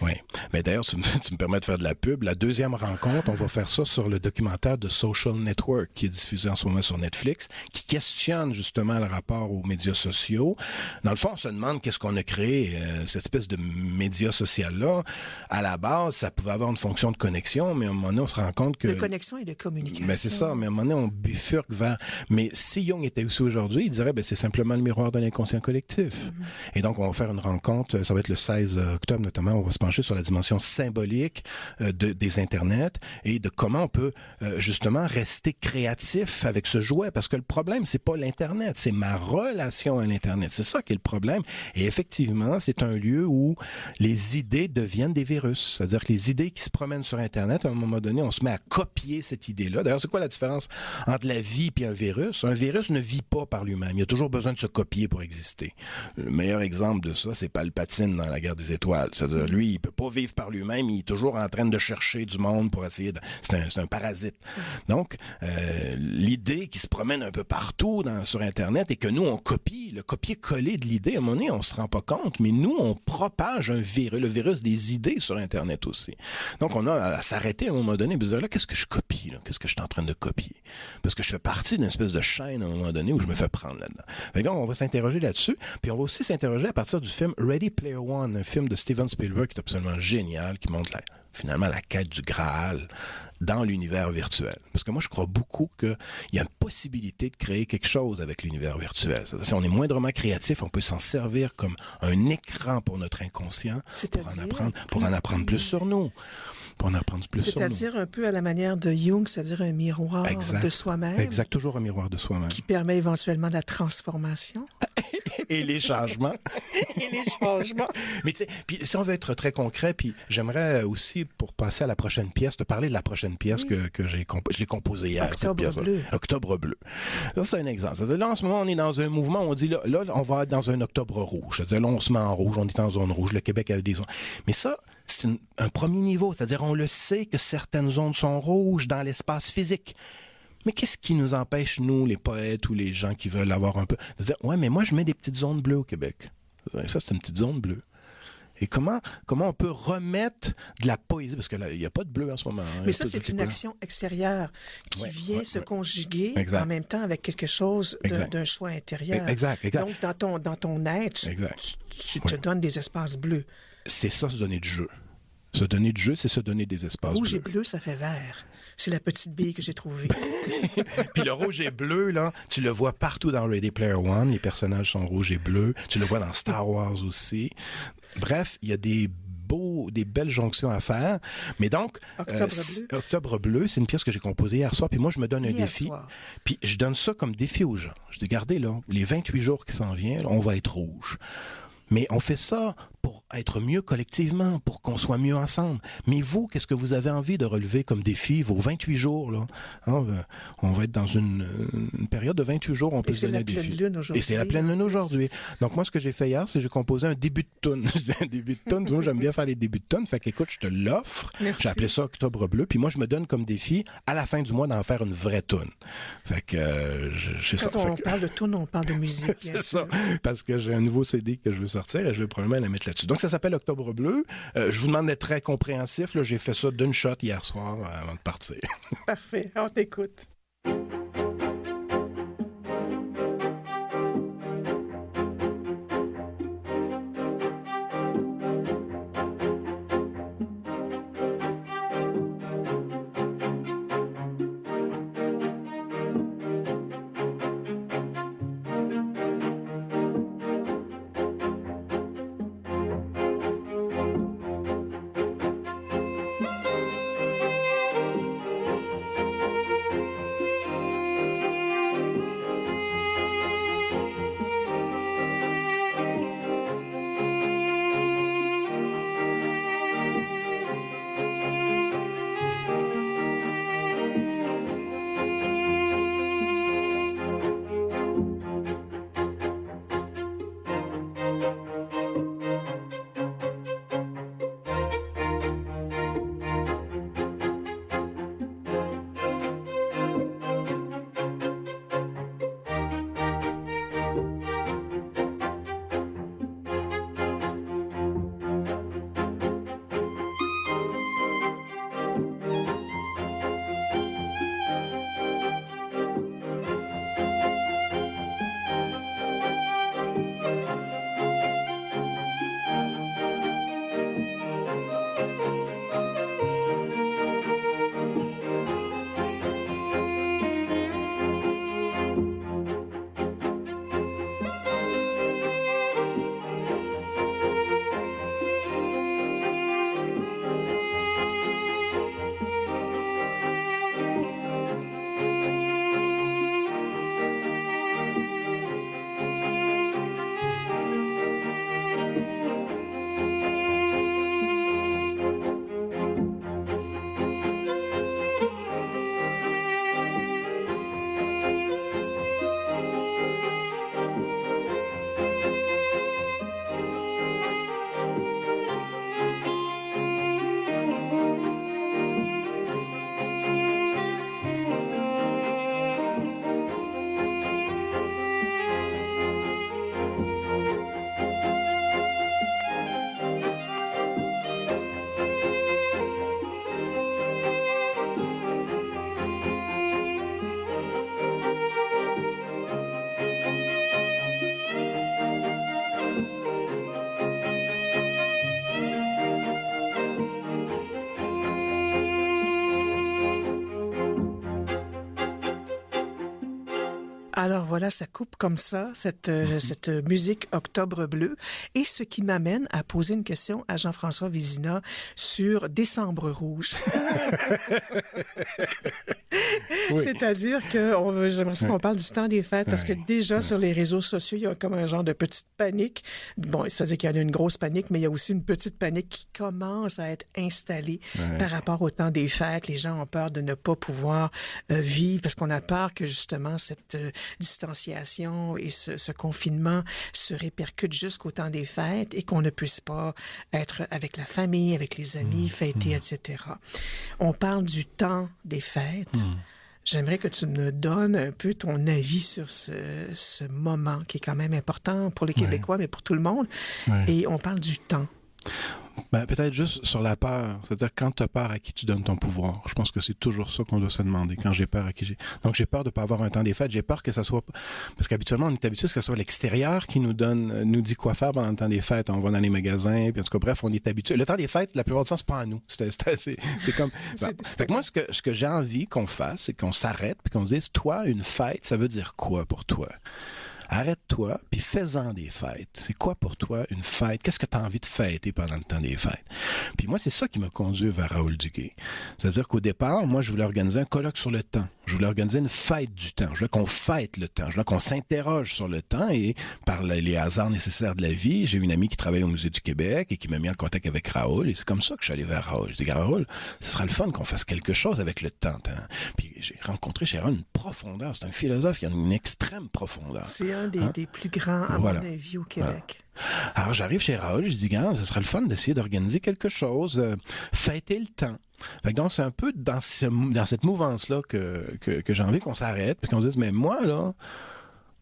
Oui. Mais d'ailleurs, tu me permets de faire de la pub. La deuxième rencontre, on va faire ça sur le documentaire de Social Network qui est diffusé en ce moment sur Netflix, qui questionne justement le rapport aux médias sociaux. Dans le fond, on se demande qu'est-ce qu'on a créé, cette espèce de média social-là. À la base, ça pouvait avoir une fonction de connexion, mais à un moment donné, on se rend compte que... De connexion et de communication. Mais c'est ça, mais à un moment donné, on bifurque vers... Mais si Jung était aussi aujourd'hui, il dirait, c'est simplement le miroir de l'inconscient collectif. Et donc, on va faire une rencontre, ça va être le 16 octobre notamment, on va se pencher sur la dimension symbolique des Internets et de comment on peut justement rester créatif avec ce jouet. Parce que le problème, c'est pas l'Internet, c'est ma relation à l'Internet. C'est ça qui est le problème. Et effectivement, c'est un lieu où les idées deviennent des virus. C'est-à-dire que les idées qui se promènent sur Internet, à un moment donné, on se met à copier cette idée-là. D'ailleurs, c'est quoi la différence entre la vie et un virus? Un virus ne vit pas par lui-même. Il a toujours besoin de se copier pour exister. Le meilleur exemple de ça, c'est Palpatine dans La Guerre des Étoiles. C'est-à-dire, lui, il peut pas vivre par lui-même, il est toujours en train de chercher du monde pour essayer de... C'est un parasite. Donc, l'idée qui se promène un peu partout sur Internet et que nous, on copie, le copier-coller de l'idée, à un moment donné, on se rend pas compte, mais nous, on propage un virus, le virus des idées sur Internet aussi. Donc, on a à s'arrêter à un moment donné et se dire, là, qu'est-ce que je copie, là? Qu'est-ce que je suis en train de copier? Parce que je fais partie d'une espèce de chaîne à un moment donné où je me fais prendre là-dedans. Fait que donc, on va s'interroger là-dessus, puis on va aussi s'interroger à partir du film Ready Player One, un film de Steven Spielberg qui est absolument génial, qui montre finalement la quête du Graal dans l'univers virtuel. Parce que moi, je crois beaucoup qu'il y a une possibilité de créer quelque chose avec l'univers virtuel. Si on est moindrement créatif, on peut s'en servir comme un écran pour notre inconscient, pour en apprendre plus sur nous. pour en apprendre plus sur nous. C'est-à-dire un peu à la manière de Jung, c'est-à-dire un miroir de soi-même. Exact, toujours un miroir de soi-même. Qui permet éventuellement la transformation. Et les changements. Et les changements. Mais tu sais, puis si on veut être très concret, puis j'aimerais aussi, pour passer à la prochaine pièce, te parler de la prochaine pièce que je l'ai composée hier. Octobre bleu. Octobre bleu. Ça, c'est un exemple. C'est-à-dire, là, en ce moment, on est dans un mouvement où on dit, là, on va être dans un octobre rouge. C'est-à-dire, là, on se met en rouge, on est en zone rouge. Le Québec a des zones. Mais ça, c'est un premier niveau. C'est-à-dire, on le sait que certaines zones sont rouges dans l'espace physique. Mais qu'est-ce qui nous empêche, nous, les poètes ou les gens qui veulent avoir un peu, de dire, ouais, mais moi, je mets des petites zones bleues au Québec. Ça, c'est une petite zone bleue. Et comment on peut remettre de la poésie, parce que là, il n'y a pas de bleu en ce moment. Hein, mais ça, c'est une action extérieure qui vient se conjuguer en même temps avec quelque chose d'un choix intérieur. Exact. Donc, dans ton être, tu te donnes des espaces bleus. C'est ça, se donner du jeu. Se donner du jeu, c'est se donner des espaces Rouge bleus. et bleu, ça fait vert. C'est la petite bille que j'ai trouvée. Puis le rouge et bleu, là, tu le vois partout dans Ready Player One. Les personnages sont rouges et bleus. Tu le vois dans Star Wars aussi. Bref, il y a des belles jonctions à faire. Mais donc, Octobre bleu, c'est une pièce que j'ai composée hier soir. Puis moi, je me donne un défi. Puis je donne ça comme défi aux gens. Je dis, regardez, là, les 28 jours qui s'en viennent, on va être rouge. Mais on fait ça pour être mieux collectivement, pour qu'on soit mieux ensemble. Mais vous, qu'est-ce que vous avez envie de relever comme défi, vos 28 jours, là? Hein, on va être dans une période de 28 jours, on peut se donner un défi. Et c'est la pleine lune aujourd'hui. Donc moi, ce que j'ai fait hier, c'est que j'ai composé un début de toune. Un début de toune, moi, j'aime bien faire les débuts de toune. Fait qu'écoute, je te l'offre. J'ai appelé ça Octobre bleu. Puis moi, je me donne comme défi, à la fin du mois, d'en faire une vraie toune. Fait que Quand on parle de toune, on parle de musique, bien sûr. Ça, parce que j'ai un nouveau CD que je veux sortir et je vais probablement la mettre là-dessus. Donc, ça s'appelle Octobre bleu. Je vous demande d'être très compréhensif. Là, j'ai fait ça d'une shot hier soir avant de partir. Parfait. On t'écoute. Alors voilà, ça coupe comme ça, cette musique Octobre bleu. Et ce qui m'amène à poser une question à Jean-François Vézina sur Décembre rouge. Oui. C'est-à-dire que j'aimerais qu'on parle du temps des fêtes, parce que déjà sur les réseaux sociaux, il y a comme un genre de petite panique. Bon, c'est-à-dire qu'il y a une grosse panique, mais il y a aussi une petite panique qui commence à être installée par rapport au temps des fêtes. Les gens ont peur de ne pas pouvoir vivre, parce qu'on a peur que justement cette distanciation et ce confinement se répercute jusqu'au temps des fêtes et qu'on ne puisse pas être avec la famille, avec les amis, fêter, etc. On parle du temps des fêtes. J'aimerais que tu me donnes un peu ton avis sur ce moment qui est quand même important pour les Québécois, mais pour tout le monde. Et on parle du temps. Ben, peut-être juste sur la peur. C'est-à-dire, quand tu as peur, à qui tu donnes ton pouvoir? Je pense que c'est toujours ça qu'on doit se demander. Quand j'ai peur, à qui j'ai... Donc, j'ai peur de ne pas avoir un temps des fêtes. J'ai peur que ça soit... Parce qu'habituellement, on est habitué que ce soit l'extérieur qui nous dit quoi faire pendant le temps des fêtes. On va dans les magasins, puis en tout cas, bref, on est habitué. Le temps des fêtes, la plupart du temps, c'est pas à nous. C'est comme... Fait que moi, ce que j'ai envie qu'on fasse, c'est qu'on s'arrête, puis qu'on se dise, toi, une fête, ça veut dire quoi pour toi? Arrête-toi, puis fais-en des fêtes. C'est quoi pour toi une fête? Qu'est-ce que tu as envie de fêter pendant le temps des fêtes? Puis moi, c'est ça qui m'a conduit vers Raoul Duguay. C'est-à-dire qu'au départ, moi, je voulais organiser un colloque sur le temps. Je voulais organiser une fête du temps. Je voulais qu'on fête le temps. Je voulais qu'on s'interroge sur le temps et par les hasards nécessaires de la vie, j'ai une amie qui travaille au Musée du Québec et qui m'a mis en contact avec Raoul. Et c'est comme ça que je suis allé vers Raoul. Je dis, Raoul, ce sera le fun qu'on fasse quelque chose avec le temps. Puis j'ai rencontré chez Raoul une profondeur. C'est un philosophe qui a une extrême profondeur. C'est un des plus grands, à mon avis, au Québec. Voilà. Alors, j'arrive chez Raoul, je dis, gars, ce serait le fun d'essayer d'organiser quelque chose, fêter le temps. Fait que donc, c'est un peu dans cette mouvance-là que j'ai envie qu'on s'arrête, puis qu'on se dise, mais moi, là,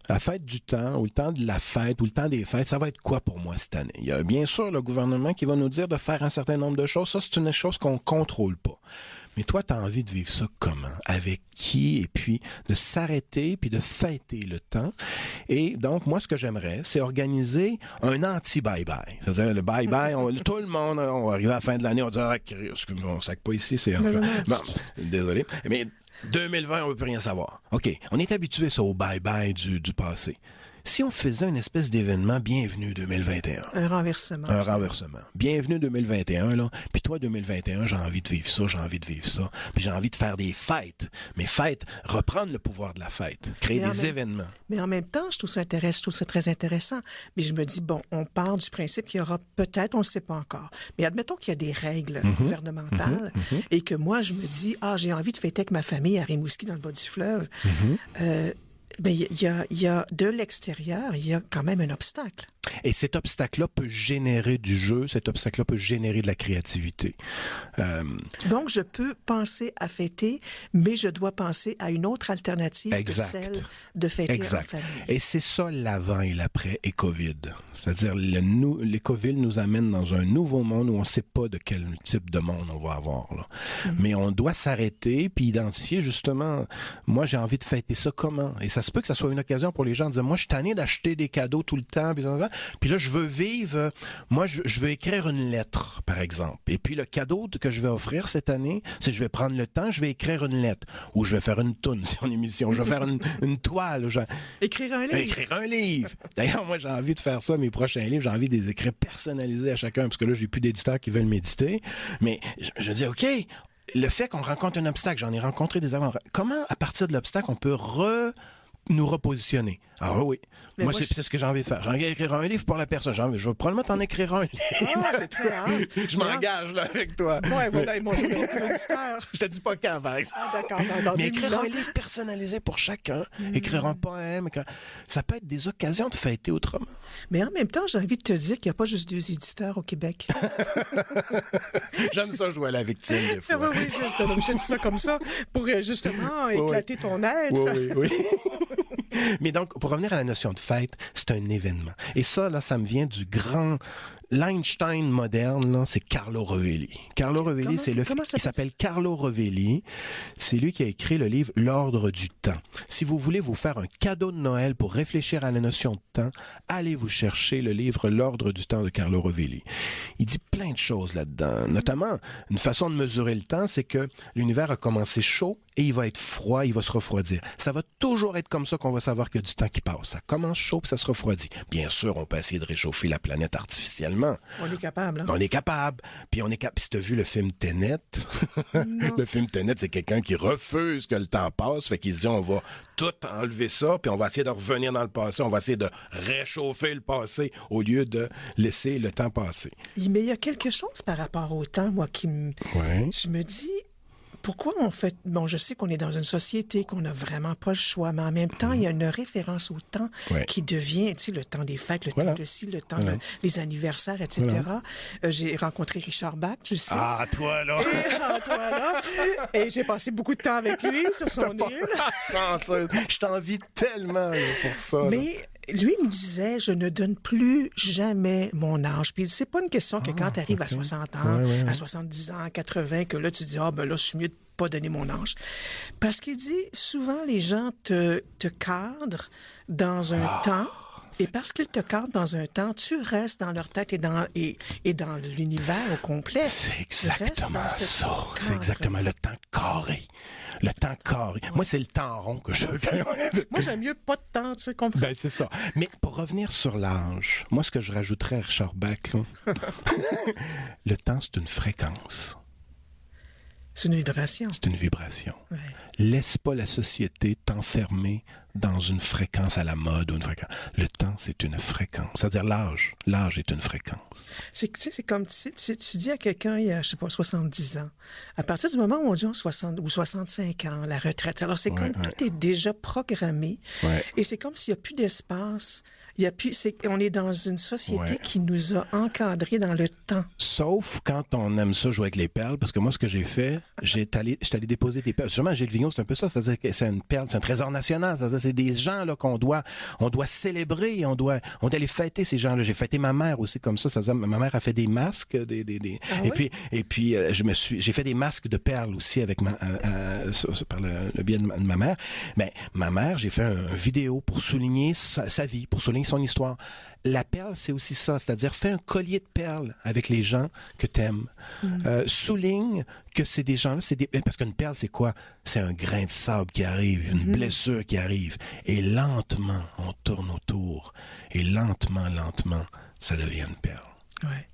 la fête du temps, ou le temps de la fête, ou le temps des fêtes, ça va être quoi pour moi cette année? Il y a bien sûr le gouvernement qui va nous dire de faire un certain nombre de choses. Ça, c'est une chose qu'on ne contrôle pas. Mais toi, tu as envie de vivre ça comment? Avec qui? Et puis de s'arrêter, puis de fêter le temps. Et donc, moi, ce que j'aimerais, c'est organiser un anti-bye-bye. C'est-à-dire, le bye-bye, tout le monde, on va arriver à la fin de l'année, on va dire, excuse-moi, on ne sac pas ici, c'est... Bon, désolé. Mais 2020, on ne veut plus rien savoir. OK, on est habitué ça au bye-bye du passé. Si on faisait une espèce d'événement Bienvenue 2021. Un renversement. Un renversement. Bienvenue 2021, là. Puis toi, 2021, j'ai envie de vivre ça, j'ai envie de vivre ça. Puis j'ai envie de faire des fêtes. Mais fêtes, reprendre le pouvoir de la fête. Créer des événements. Mais en même temps, je trouve ça très intéressant. Mais je me dis, bon, on part du principe qu'il y aura peut-être, on ne le sait pas encore. Mais admettons qu'il y a des règles gouvernementales et que moi, je me dis, j'ai envie de fêter avec ma famille à Rimouski, dans le bas du fleuve. Ben, il y a de l'extérieur, il y a quand même un obstacle. Et cet obstacle-là peut générer du jeu, cet obstacle-là peut générer de la créativité. Donc, je peux penser à fêter, mais je dois penser à une autre alternative que celle de fêter en famille. Et c'est ça l'avant et l'après et COVID. C'est-à-dire, les COVID nous amènent dans un nouveau monde où on ne sait pas de quel type de monde on va avoir. Là. Mais on doit s'arrêter puis identifier justement, moi j'ai envie de fêter ça comment? Et ça se peut que ça soit une occasion pour les gens de dire, moi je suis tanné d'acheter des cadeaux tout le temps, puis là je veux vivre, moi je veux écrire une lettre par exemple. Et puis le cadeau que je vais offrir cette année, c'est je vais prendre le temps, je vais écrire une lettre, ou je vais faire une toune si on est musicien, je vais faire une toile. Écrire un livre. Écrire un livre. D'ailleurs, moi j'ai envie de faire ça, mes prochains livres, j'ai envie de les écrire personnalisés à chacun, parce que là j'ai plus d'éditeurs qui veulent m'éditer. Mais je dis, OK, le fait qu'on rencontre un obstacle, j'en ai rencontré des avant. Comment, à partir de l'obstacle, on peut nous repositionner? Alors oui, moi c'est ce que j'ai envie de faire. J'ai envie d'écrire un livre pour la personne. Je vais probablement t'en écrire un livre. Je m'engage là avec toi. Ouais, voilà, moi j'ai un Je te dis pas quand, par exemple. D'accord. Mais écrire un livre personnalisé pour chacun, écrire un poème, ça peut être des occasions de fêter autrement. Mais en même temps, j'ai envie de te dire qu'il n'y a pas juste 2 éditeurs au Québec. J'aime ça jouer à la victime des fois. Oui, je dis ça comme ça pour justement éclater ton être. Oui. Mais donc, pour revenir à la notion de fête, c'est un événement. Et ça, là, ça me vient du grand... L'Einstein moderne, là, c'est Carlo Rovelli. Carlo Rovelli, il s'appelle Carlo Rovelli. C'est lui qui a écrit le livre L'Ordre du temps. Si vous voulez vous faire un cadeau de Noël pour réfléchir à la notion de temps, allez vous chercher le livre L'Ordre du temps de Carlo Rovelli. Il dit plein de choses là-dedans. Notamment, une façon de mesurer le temps, c'est que l'univers a commencé chaud et il va être froid, il va se refroidir. Ça va toujours être comme ça qu'on va savoir qu'il y a du temps qui passe. Ça commence chaud puis ça se refroidit. Bien sûr, on peut essayer de réchauffer la planète artificiellement. On est capable, hein? On est capable. Puis on est capable. Si tu as vu le film Tenet, le film Tenet, c'est quelqu'un qui refuse que le temps passe. Fait qu'il se dit, on va tout enlever ça, puis on va essayer de revenir dans le passé. On va essayer de réchauffer le passé au lieu de laisser le temps passer. Mais il y a quelque chose par rapport au temps, moi, qui me... Ouais. Je me dis... Pourquoi on fait... Bon, je sais qu'on est dans une société, qu'on n'a vraiment pas le choix, mais en même temps, il y a une référence au temps qui devient, tu sais, le temps des fêtes, le temps de ci, le temps des anniversaires, etc. J'ai rencontré Richard Bach, tu sais. Ah, toi, là! Toi, là! Et j'ai passé beaucoup de temps avec lui sur son île. Je t'envie tellement là, pour ça. Mais... Lui me disait, je ne donne plus jamais mon âge. Puis c'est pas une question que quand tu arrives à 60 ans, à 70 ans, à 80, que là, tu dis, ah, ben là, je suis mieux de pas donner mon âge. Parce qu'il dit, souvent, les gens te cadrent dans un temps. Et parce qu'ils te cadrent dans un temps, tu restes dans leur tête et dans l'univers au complet. C'est exactement ça. C'est exactement le temps carré. Le temps carré. Moi, c'est le temps rond que je veux. Moi, j'aime mieux pas de temps, tu sais, comprends? Ben, c'est ça. Mais pour revenir sur l'âge, moi, ce que je rajouterais à Richard Bach, là, le temps, c'est une fréquence. C'est une vibration. C'est une vibration. Ouais. Laisse pas la société t'enfermer dans une fréquence à la mode ou une fréquence. Le temps, c'est une fréquence. C'est-à-dire l'âge. L'âge est une fréquence. C'est comme tu dis à quelqu'un, il y a, je sais pas, 70 ans. À partir du moment où on dit 60 ou 65 ans, la retraite, alors c'est comme tout est déjà programmé. Ouais. Et c'est comme s'il n'y a plus d'espace. On est dans une société qui nous a encadrés dans le temps. Sauf quand on aime ça jouer avec les perles, parce que moi, ce que j'ai fait, je suis allé déposer des perles. Sûrement, Gilles Vigneault, c'est un peu ça. C'est-à-dire que c'est une perle, c'est un trésor national. C'est-à-dire c'est des gens là qu'on doit célébrer, on doit les fêter, ces gens-là. J'ai fêté ma mère aussi comme ça. C'est-à-dire, ma mère a fait des masques, et puis j'ai fait des masques de perles aussi avec par le biais de ma mère. Mais ma mère, j'ai fait une vidéo pour souligner sa vie, pour souligner son histoire. La perle, c'est aussi ça, c'est-à-dire fais un collier de perles avec les gens que t'aimes. Souligne que c'est des gens-là, parce qu'une perle, c'est quoi? C'est un grain de sable qui arrive, une blessure qui arrive. Et lentement, on tourne autour. Et lentement, ça devient une perle. Ouais.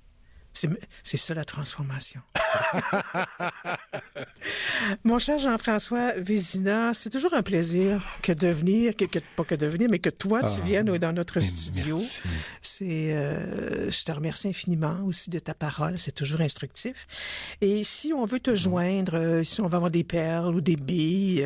C'est ça la transformation. Mon cher Jean-François Vézina, c'est toujours un plaisir que toi tu viennes dans notre studio. Merci. Je te remercie infiniment aussi de ta parole, c'est toujours instructif. Et si on veut te joindre, si on va avoir des perles ou des billes,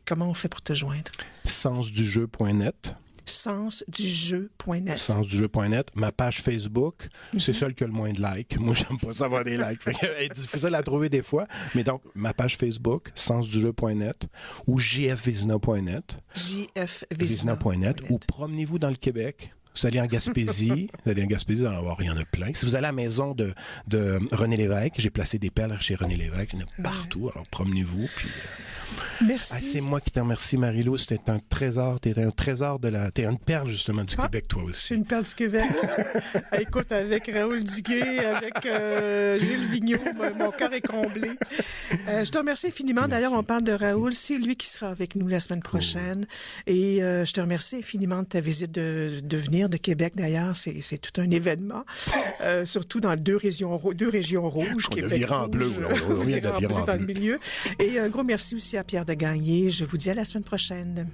comment on fait pour te joindre? Sensdujeu.net. Sensdujeu.net. Sensdujeu.net. Ma page Facebook, c'est celle qui a le moins de likes. Moi, j'aime pas ça avoir des likes. Elle est difficile à trouver des fois. Mais donc, ma page Facebook, sensdujeu.net ou jfvézina.net. jfvézina.net. Ou promenez-vous dans le Québec. Vous allez en Gaspésie, il y en a plein. Si vous allez à la maison de René Lévesque, j'ai placé des perles chez René Lévesque, il y en a partout, alors promenez-vous. Puis, merci. C'est moi qui te remercie, Marie-Lou, c'était un trésor, t'es une perle justement du Québec, toi aussi. Une perle du Québec. Écoute, avec Raoul Duguay, avec Gilles Vigneault, mon cœur est comblé. Je te remercie infiniment. Merci. D'ailleurs, on parle de Raoul, c'est lui qui sera avec nous la semaine prochaine. Cool. Et je te remercie infiniment de ta visite de venir de Québec, d'ailleurs, c'est tout un événement, surtout dans deux régions rouges, Québec rouge, en bleu, dans le milieu. Et un gros merci aussi à Pierre de Gagné. Je vous dis à la semaine prochaine.